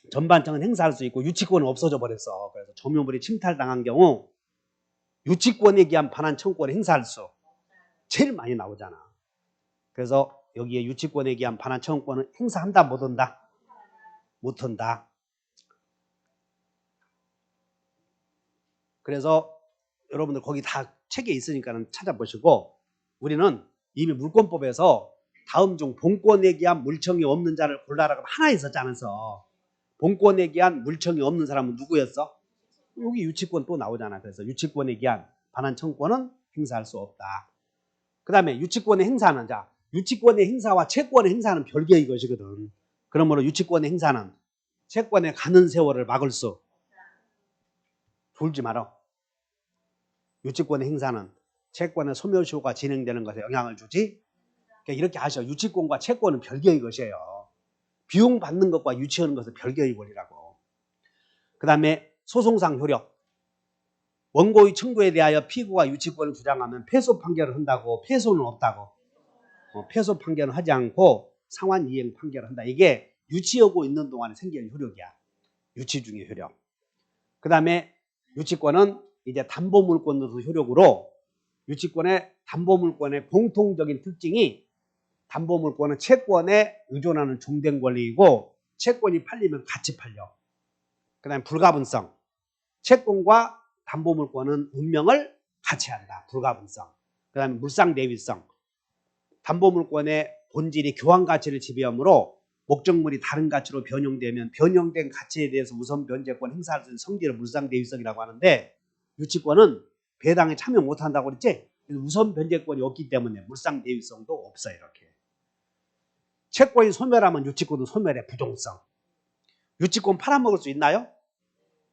Speaker 1: 전반청은 행사할 수 있고 유치권은 없어져 버렸어. 그래서 점유물이 침탈당한 경우 유치권에 대한 반환 청구권을 행사할 수 제일 많이 나오잖아. 그래서 여기에 유치권에 대한 반환 청구권을 행사한다 못한다? 못한다. 그래서 여러분들 거기 다 책에 있으니까 찾아보시고 우리는 이미 물권법에서 다음 중 본권에 대한 물청이 없는 자를 골라라고 하나 있었지 않았어. 본권에 대한 물청이 없는 사람은 누구였어? 여기 유치권 또 나오잖아. 그래서 유치권에 대한 반환 청구권은 행사할 수 없다. 그 다음에 유치권의 행사는 유치권의 행사와 채권의 행사는 별개의 것이거든. 그러므로 유치권의 행사는 채권에 가는 세월을 막을 수 졸지 마라. 유치권의 행사는 채권의 소멸시효가 진행되는 것에 영향을 주지. 그러니까 이렇게 하셔. 유치권과 채권은 별개의 것이에요. 비용 받는 것과 유치하는 것은 별개의 권리라고. 그 다음에 소송상 효력. 원고의 청구에 대하여 피고가 유치권을 주장하면 패소 판결을 한다고. 패소는 없다고. 패소 판결은 하지 않고 상환 이행 판결을 한다. 이게 유치하고 있는 동안에 생기는 효력이야. 유치 중의 효력. 그 다음에 유치권은 이제 담보물권으로서 효력으로 유치권의 담보물권의 공통적인 특징이 담보물권은 채권에 의존하는 종된 권리이고 채권이 팔리면 같이 팔려. 그 다음에 불가분성. 채권과 담보물권은 운명을 같이 한다. 불가분성. 그 다음에 물상대위성. 담보물권의 본질이 교환가치를 지배하므로 목적물이 다른 가치로 변형되면 변형된 가치에 대해서 우선 변제권 행사할 수 있는 성질을 물상대위성이라고 하는데 유치권은 배당에 참여 못한다고 그랬지? 우선 변제권이 없기 때문에 물상대위성도 없어 이렇게. 채권이 소멸하면 유치권도 소멸해. 부동성. 유치권 팔아먹을 수 있나요?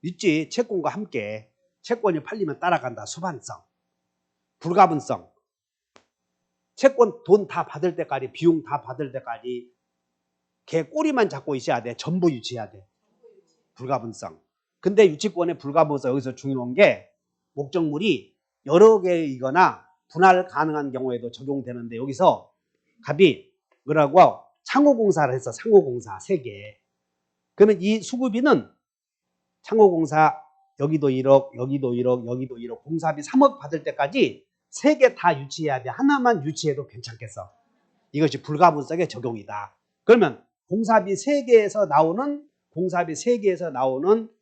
Speaker 1: 있지. 채권과 함께. 채권이 팔리면 따라간다. 수반성. 불가분성. 채권 돈 다 받을 때까지 비용 다 받을 때까지 걔 꼬리만 잡고 있어야 돼. 전부 유치해야 돼. 불가분성. 근데 유치권의 불가분성 여기서 중요한 게 목적물이 여러 개이거나 분할 가능한 경우에도 적용되는데 여기서 갑이 뭐라고 상호공사를 했어. 상호공사 3개. 그러면 이 수급비는 상호공사 여기도 1억, 여기도 1억, 여기도 1억, 공사비 3억 받을 때까지 3개 다 유치해야 돼. 하나만 유치해도 괜찮겠어. 이것이 불가분성의 적용이다. 그러면 공사비 3개에서 나오는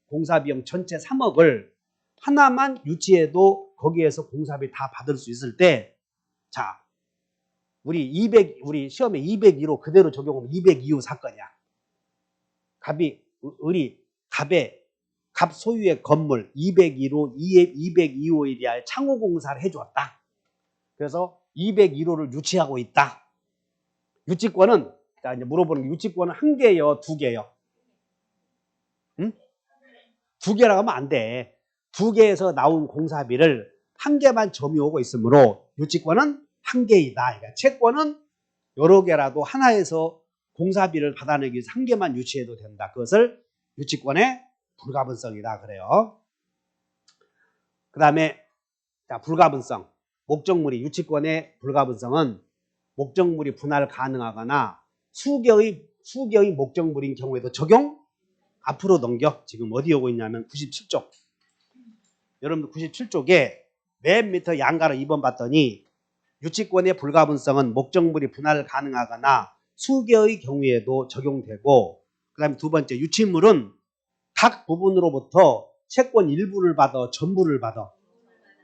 Speaker 1: 공사비용 전체 3억을 하나만 유치해도 거기에서 공사비 다 받을 수 있을 때, 자, 우리 시험에 202로 그대로 적용하면 202호 사건이야. 갑 소유의 건물 202호에 대한 창호공사를 해주었다. 그래서 201호를 유치하고 있다. 유치권은, 자, 이제 물어보는 게 유치권은 1개요, 2개요? 응? 2개라고 하면 안 돼. 2개에서 나온 공사비를 1개만 점유하고 있으므로 유치권은 1개이다. 그러니까 채권은 여러 개라도 하나에서 공사비를 받아내기 위해서 1개만 유치해도 된다. 그것을 유치권의 불가분성이다. 그래요. 그 다음에 불가분성. 목적물이 유치권의 불가분성은 목적물이 분할 가능하거나 수개의 목적물인 경우에도 적용. 앞으로 넘겨. 지금 어디 오고 있냐면 97쪽. 여러분들 97쪽에 맨 밑에 양가를 2번 봤더니 유치권의 불가분성은 목적물이 분할 가능하거나 수개의 경우에도 적용되고, 그 다음에 두 번째 유치물은 각 부분으로부터 채권 일부를 받아 전부를 받아.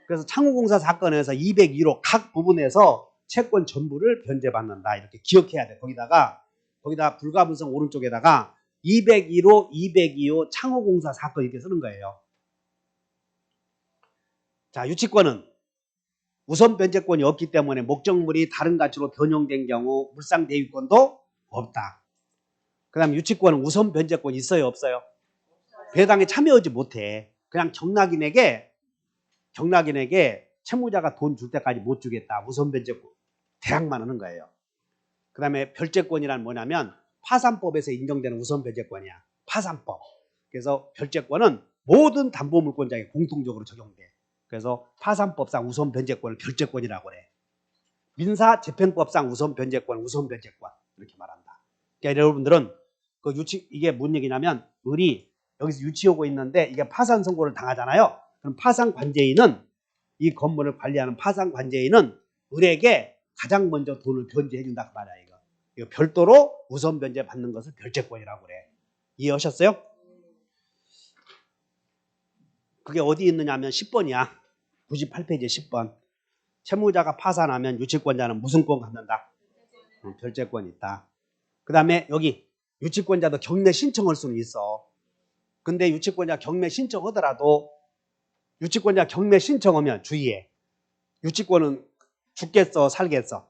Speaker 1: 그래서 창호공사 사건에서 201호 각 부분에서 채권 전부를 변제받는다. 이렇게 기억해야 돼. 거기다 불가분성 오른쪽에다가 201호, 202호 창호공사 사건 이렇게 쓰는 거예요. 자, 유치권은 우선 변제권이 없기 때문에 목적물이 다른 가치로 변형된 경우 물상대위권도 없다. 그 다음에 유치권은 우선 변제권이 있어요, 없어요? 배당에 참여하지 못해. 그냥 경락인에게 채무자가 돈 줄 때까지 못 주겠다. 우선 변제권 대항만 하는 거예요. 그 다음에 별제권이란 뭐냐면 파산법에서 인정되는 우선 변제권이야. 파산법. 그래서 별제권은 모든 담보물권자에게 공통적으로 적용돼. 그래서 파산법상 우선 변제권을 별제권이라고 그래. 민사재편법상 우선 변제권 이렇게 말한다. 그러니까 여러분들은 그 이게 뭔 얘기냐면 을이 여기서 유치하고 있는데 이게 파산 선고를 당하잖아요. 그럼 파산관제인은 이 건물을 관리하는 파산관제인은 을에게 가장 먼저 돈을 변제해 준다 그 말이야. 이거 별도로 우선 변제 받는 것을 별제권이라고 그래. 이해하셨어요? 그게 어디 있느냐면 10번이야. 98페이지 10번. 채무자가 파산하면 유치권자는 무슨 권 갖는다? 별제권이 있다. 그 다음에 여기 유치권자도 경매 신청할 수는 있어. 근데 유치권자 경매 신청하더라도 유치권자 경매 신청하면 주의해. 유치권은 죽겠어 살겠어.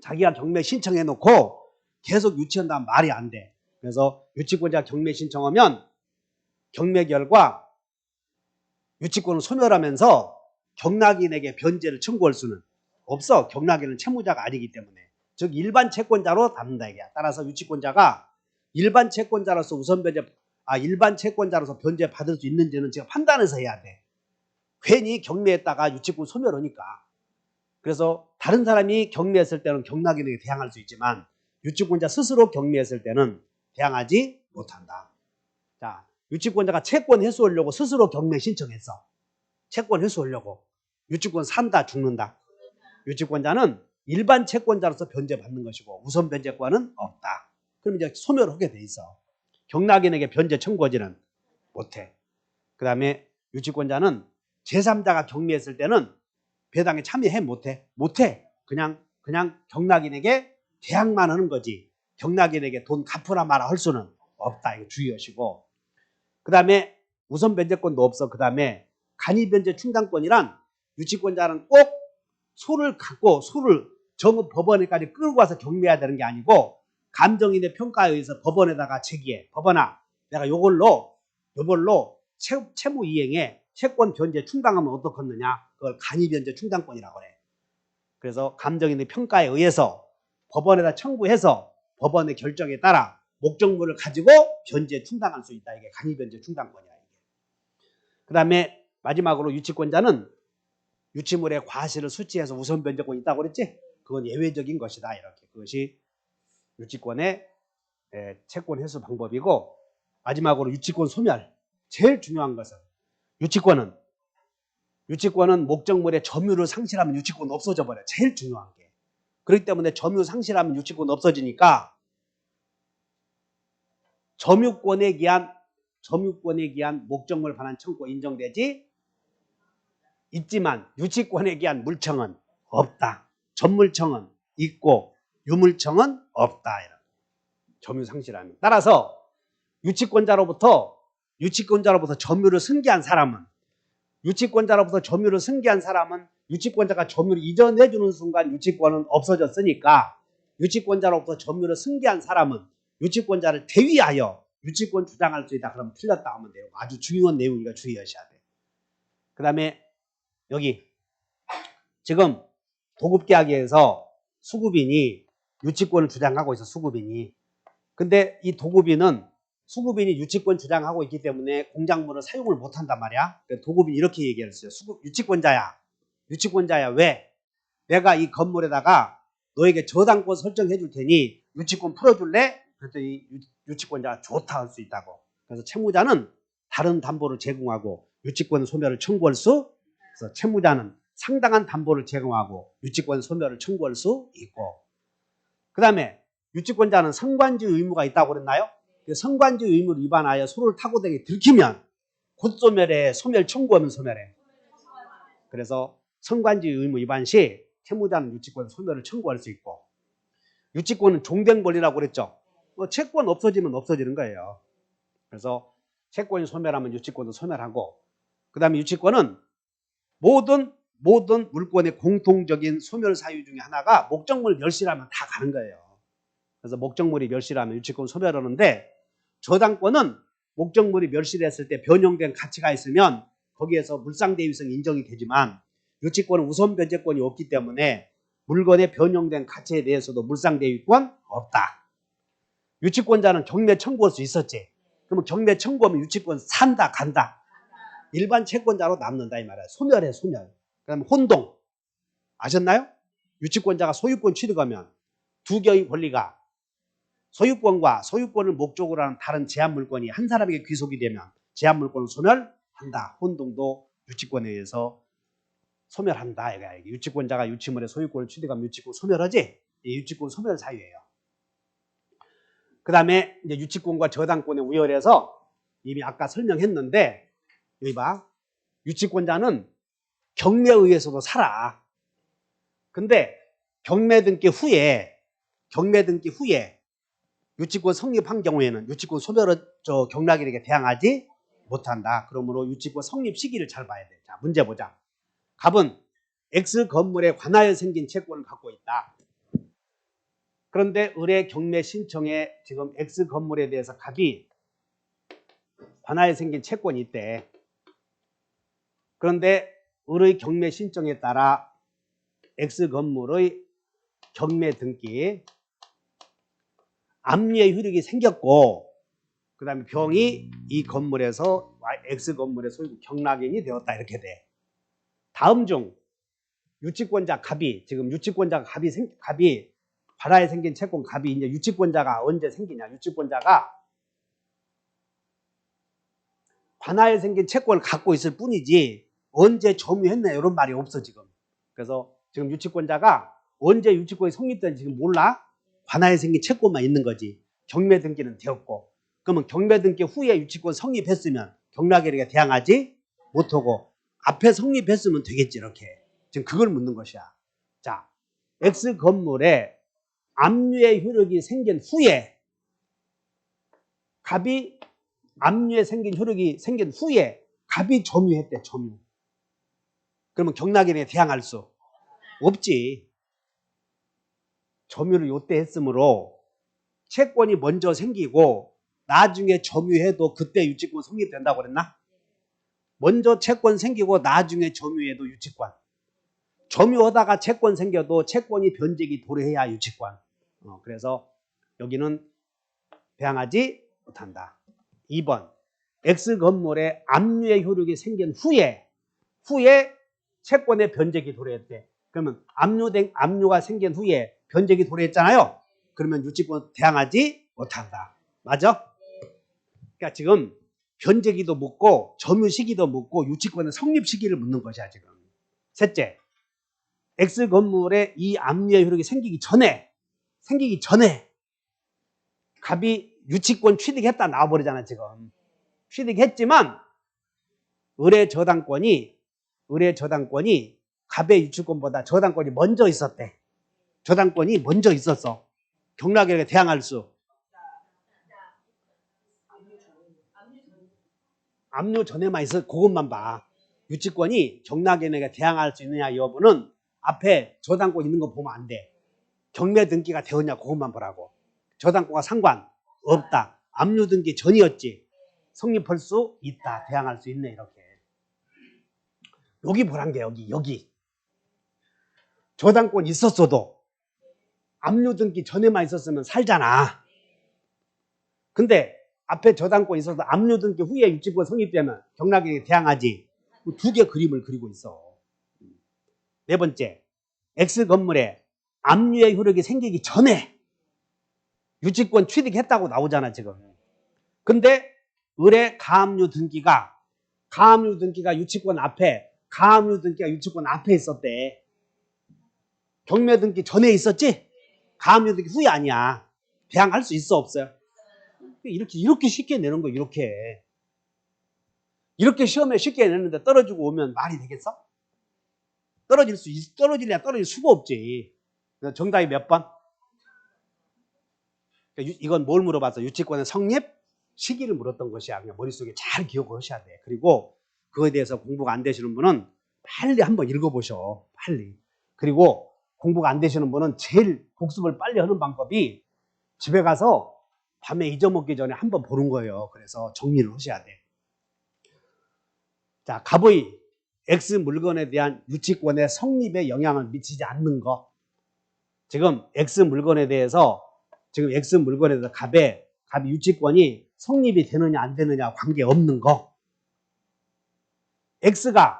Speaker 1: 자기가 경매 신청해 놓고 계속 유치한다면 말이 안 돼. 그래서 유치권자 경매 신청하면 경매 결과 유치권을 소멸하면서 경락인에게 변제를 청구할 수는 없어. 경락인은 채무자가 아니기 때문에. 즉 일반 채권자로 담는다 이게. 따라서 유치권자가 일반 채권자로서 일반 채권자로서 변제 받을 수 있는지는 제가 판단해서 해야 돼. 괜히 경매했다가 유치권 소멸하니까. 그래서 다른 사람이 경매했을 때는 경락인에게 대항할 수 있지만 유치권자 스스로 경매했을 때는 대항하지 못한다. 자, 유치권자가 채권 회수하려고 스스로 경매 신청했어. 채권 회수하려고. 유치권 산다 죽는다. 유치권자는 일반 채권자로서 변제받는 것이고 우선 변제권은 없다. 그럼 이제 소멸을 하게 돼 있어. 경락인에게 변제 청구하지는 못해. 그 다음에 유치권자는 제3자가 경매했을 때는 배당에 참여해 못해? 못해. 그냥 경락인에게 계약만 하는 거지. 경락인에게 돈 갚으라 마라 할 수는 없다. 이거 주의하시고. 그 다음에 우선 변제권도 없어. 그 다음에 간이 변제 충당권이란 유치권자는 꼭 소를 갖고 소를 정읍 법원에까지 끌고 와서 경매해야 되는 게 아니고 감정인의 평가에 의해서 법원에다가 제기해. 법원아, 내가 요걸로 채무 이행에 채권 변제 충당하면 어떻겠느냐? 그걸 간이 변제 충당권이라고 해. 그래서 감정인의 평가에 의해서 법원에다 청구해서 법원의 결정에 따라 목적물을 가지고 변제 충당할 수 있다. 이게 간이 변제 충당권이야. 그 다음에 마지막으로 유치권자는 유치물의 과실을 수치해서 우선 변제권이 있다고 그랬지? 그건 예외적인 것이다. 이렇게. 그것이 유치권의 채권 회수 방법이고, 마지막으로 유치권 소멸. 제일 중요한 것은 유치권은 목적물의 점유를 상실하면 유치권 없어져 버려. 제일 중요한 게. 그렇기 때문에 점유 상실하면 유치권 없어지니까 점유권에 기한 목적물 반환 청구 인정되지 있지만 유치권에 기한 물청은 없다. 전물청은 있고 유물청은 없다. 이런. 점유 상실하면. 따라서 유치권자로부터 점유를 승계한 사람은 유치권자가 점유를 이전해 주는 순간 유치권은 없어졌으니까 유치권자로부터 점유를 승계한 사람은 유치권자를 대위하여 유치권 주장할 수 있다. 그러면 틀렸다 하면 돼요. 아주 중요한 내용이니까 주의하셔야 돼. 그 다음에 여기 지금 도급계약에서 수급인이 유치권을 주장하고 있어. 수급인이. 근데 이 수급인이 유치권 주장하고 있기 때문에 공작물을 사용을 못한단 말이야. 도급인이 이렇게 얘기했어요. 유치권자야 왜? 내가 이 건물에다가 너에게 저당권 설정해 줄 테니 유치권 풀어줄래? 그랬더니 유치권자가 좋다 할 수 있다고. 그래서 채무자는 다른 담보를 제공하고 유치권 소멸을 청구할 수 있어. 채무자는 상당한 담보를 제공하고 유치권 소멸을 청구할 수 있고. 그 다음에 유치권자는 선관지 의무가 있다고 그랬나요? 선관지 의무를 위반하여 소를 타고 다니게 들키면 곧 소멸해. 소멸 청구하면 소멸해. 그래서 선관지 의무 위반 시 채무자는 유치권 소멸을 청구할 수 있고, 유치권은 종된 권리라고 그랬죠. 채권 없어지면 없어지는 거예요. 그래서 채권이 소멸하면 유치권도 소멸하고, 그 다음에 유치권은 모든 물권의 공통적인 소멸 사유 중에 하나가 목적물 멸실하면 다 가는 거예요. 그래서 목적물이 멸실하면 유치권 소멸하는데, 저당권은 목적물이 멸실했을 때 변형된 가치가 있으면 거기에서 물상대위성이 인정이 되지만 유치권은 우선 변제권이 없기 때문에 물건의 변형된 가치에 대해서도 물상대위권 없다. 유치권자는 경매 청구할 수 있었지. 그러면 경매 청구하면 유치권 산다 간다. 일반 채권자로 남는다 이 말이야. 소멸해 소멸. 그다음에 혼동. 아셨나요? 유치권자가 소유권 취득하면 두 개의 권리가 소유권과 소유권을 목적으로 하는 다른 제한물권이 한 사람에게 귀속이 되면 제한물권을 소멸한다. 혼동도 유치권에 의해서 소멸한다. 유치권자가 유치물의 소유권을 취득하면 유치권 소멸하지? 이 유치권 소멸 사유예요. 그 다음에 이제 유치권과 저당권의 우열에서 이미 아까 설명했는데, 여기 봐. 유치권자는 경매에 의해서도 살아. 근데 경매 등기 후에 유치권 성립한 경우에는 유치권 소멸을 경락인에게 대항하지 못한다. 그러므로 유치권 성립 시기를 잘 봐야 돼. 자, 문제 보자. 갑은 X 건물에 관하여 생긴 채권을 갖고 있다. 그런데 의뢰 경매 신청에 지금 X 건물에 대해서 갑이 관하여 생긴 채권이 있대. 그런데 의뢰 경매 신청에 따라 X 건물의 경매 등기 압류의 효력이 생겼고, 그 다음에 병이 이 건물에서 X 건물의 소유국 경락인이 되었다. 이렇게 돼. 다음 중 유치권자 갑이 관하에 생긴 채권 갑이 이제 유치권자가 언제 생기냐? 유치권자가 관하에 생긴 채권을 갖고 있을 뿐이지 언제 점유했냐 이런 말이 없어 지금. 그래서 지금 유치권자가 언제 유치권이 성립된지 지금 몰라? 관하에 생긴 채권만 있는 거지. 경매 등기는 되었고. 그러면 경매 등기 후에 유치권 성립했으면 경락에게 대항하지 못하고 앞에 성립했으면 되겠지 이렇게. 지금 그걸 묻는 것이야. 자, X 건물에 압류의 효력이 생긴 후에 갑이 압류에 생긴 효력이 생긴 후에 갑이 점유했대. 점유. 그러면 경락에게 대항할 수 없지. 점유를 요때 했으므로 채권이 먼저 생기고 나중에 점유해도 그때 유치권 성립된다고 그랬나? 먼저 채권 생기고 나중에 점유해도 유치권. 점유하다가 채권 생겨도 채권이 변제기 도래해야 유치권. 그래서 여기는 대항하지 못한다. 2번. X 건물에 압류의 효력이 생긴 후에 채권의 변제기 도래했대. 그러면 압류가 생긴 후에 변제기 도래했잖아요. 그러면 유치권 대항하지 못한다. 맞아? 그러니까 지금 변제기도 묻고 점유 시기도 묻고 유치권의 성립 시기를 묻는 것이야 지금. 셋째, X 건물에 이 압류의 효력이 생기기 전에 갑이 유치권 취득했다 나와버리잖아 지금. 취득했지만 의뢰 저당권이 갑의 유치권보다 저당권이 먼저 있었대. 저당권이 먼저 있었어. 경락에게 대항할 수. 압류 전에만 있어. 그것만 봐. 유치권이 경락에게 대항할 수 있느냐 여부는 앞에 저당권 있는 거 보면 안 돼. 경매 등기가 되었냐 그것만 보라고. 저당권과 상관없다. 압류 등기 전이었지. 성립할 수 있다. 대항할 수 있네 이렇게. 여기 보란 게 여기. 저당권 있었어도 압류 등기 전에만 있었으면 살잖아. 근데 앞에 저당권 있어서 압류 등기 후에 유치권 성립되면 경락에게 대항하지. 두 개 그림을 그리고 있어. 네 번째, X 건물에 압류의 효력이 생기기 전에 유치권 취득했다고 나오잖아 지금. 근데 의뢰 가압류 등기가 유치권 앞에 있었대. 경매 등기 전에 있었지? 가압류 등기 후에 아니야. 대항할 수 있어 없어요? 이렇게 쉽게 내는 거 이렇게 시험에 쉽게 내는데 떨어지고 오면 말이 되겠어? 떨어질래야 떨어질 수가 없지. 정답이 몇 번? 이건 뭘 물어봤어? 유치권의 성립 시기를 물었던 것이야. 그냥 머릿속에 잘 기억하셔야 돼. 그리고 그거에 대해서 공부가 안 되시는 분은 빨리 한번 읽어보셔. 빨리. 그리고 공부가 안 되시는 분은 제일 복습을 빨리 하는 방법이 집에 가서 밤에 잊어먹기 전에 한번 보는 거예요. 그래서 정리를 하셔야 돼. 자, 갑의 X 물건에 대한 유치권의 성립에 영향을 미치지 않는 거. 지금 X 물건에 대해서 갑의 유치권이 성립이 되느냐 안 되느냐 관계없는 거. X가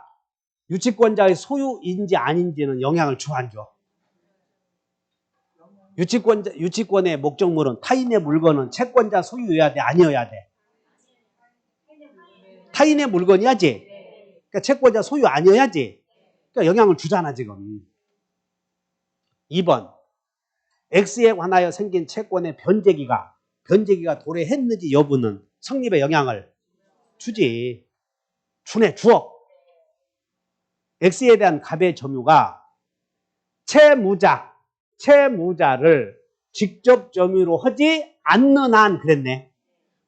Speaker 1: 유치권자의 소유인지 아닌지는 영향을 줘 안 줘? 유치권의 목적물은 타인의 물건은 채권자 소유여야 돼 아니어야 돼? 타인의 물건이야지. 그러니까 채권자 소유 아니어야지. 그러니까 영향을 주잖아 지금. 2번. X에 관하여 생긴 채권의 변제기가 도래했는지 여부는 성립에 영향을 주지. 주어. X에 대한 갑의 점유가 채무자를 직접 점유로 하지 않는 한 그랬네.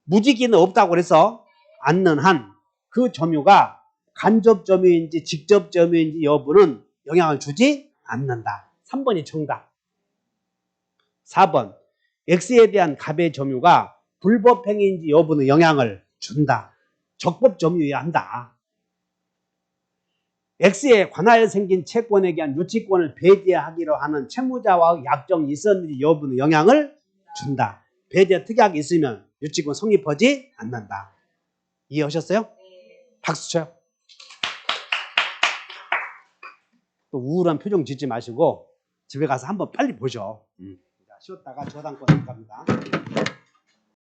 Speaker 1: 무지기는 없다고 그래서 않는 한 그 점유가 간접 점유인지 직접 점유인지 여부는 영향을 주지 않는다. 3번이 정답. 4번. X에 대한 갑의 점유가 불법행위인지 여부는 영향을 준다. 적법 점유해야 한다. X에 관하여 생긴 채권에 대한 유치권을 배제하기로 하는 채무자와의 약정이 있었는지 여부는 영향을 준다. 배제 특약이 있으면 유치권 성립하지 않는다. 이해하셨어요? 박수 쳐요. 또 우울한 표정 짓지 마시고 집에 가서 한번 빨리 보셔. 쉬었다가 저당권 갑니다.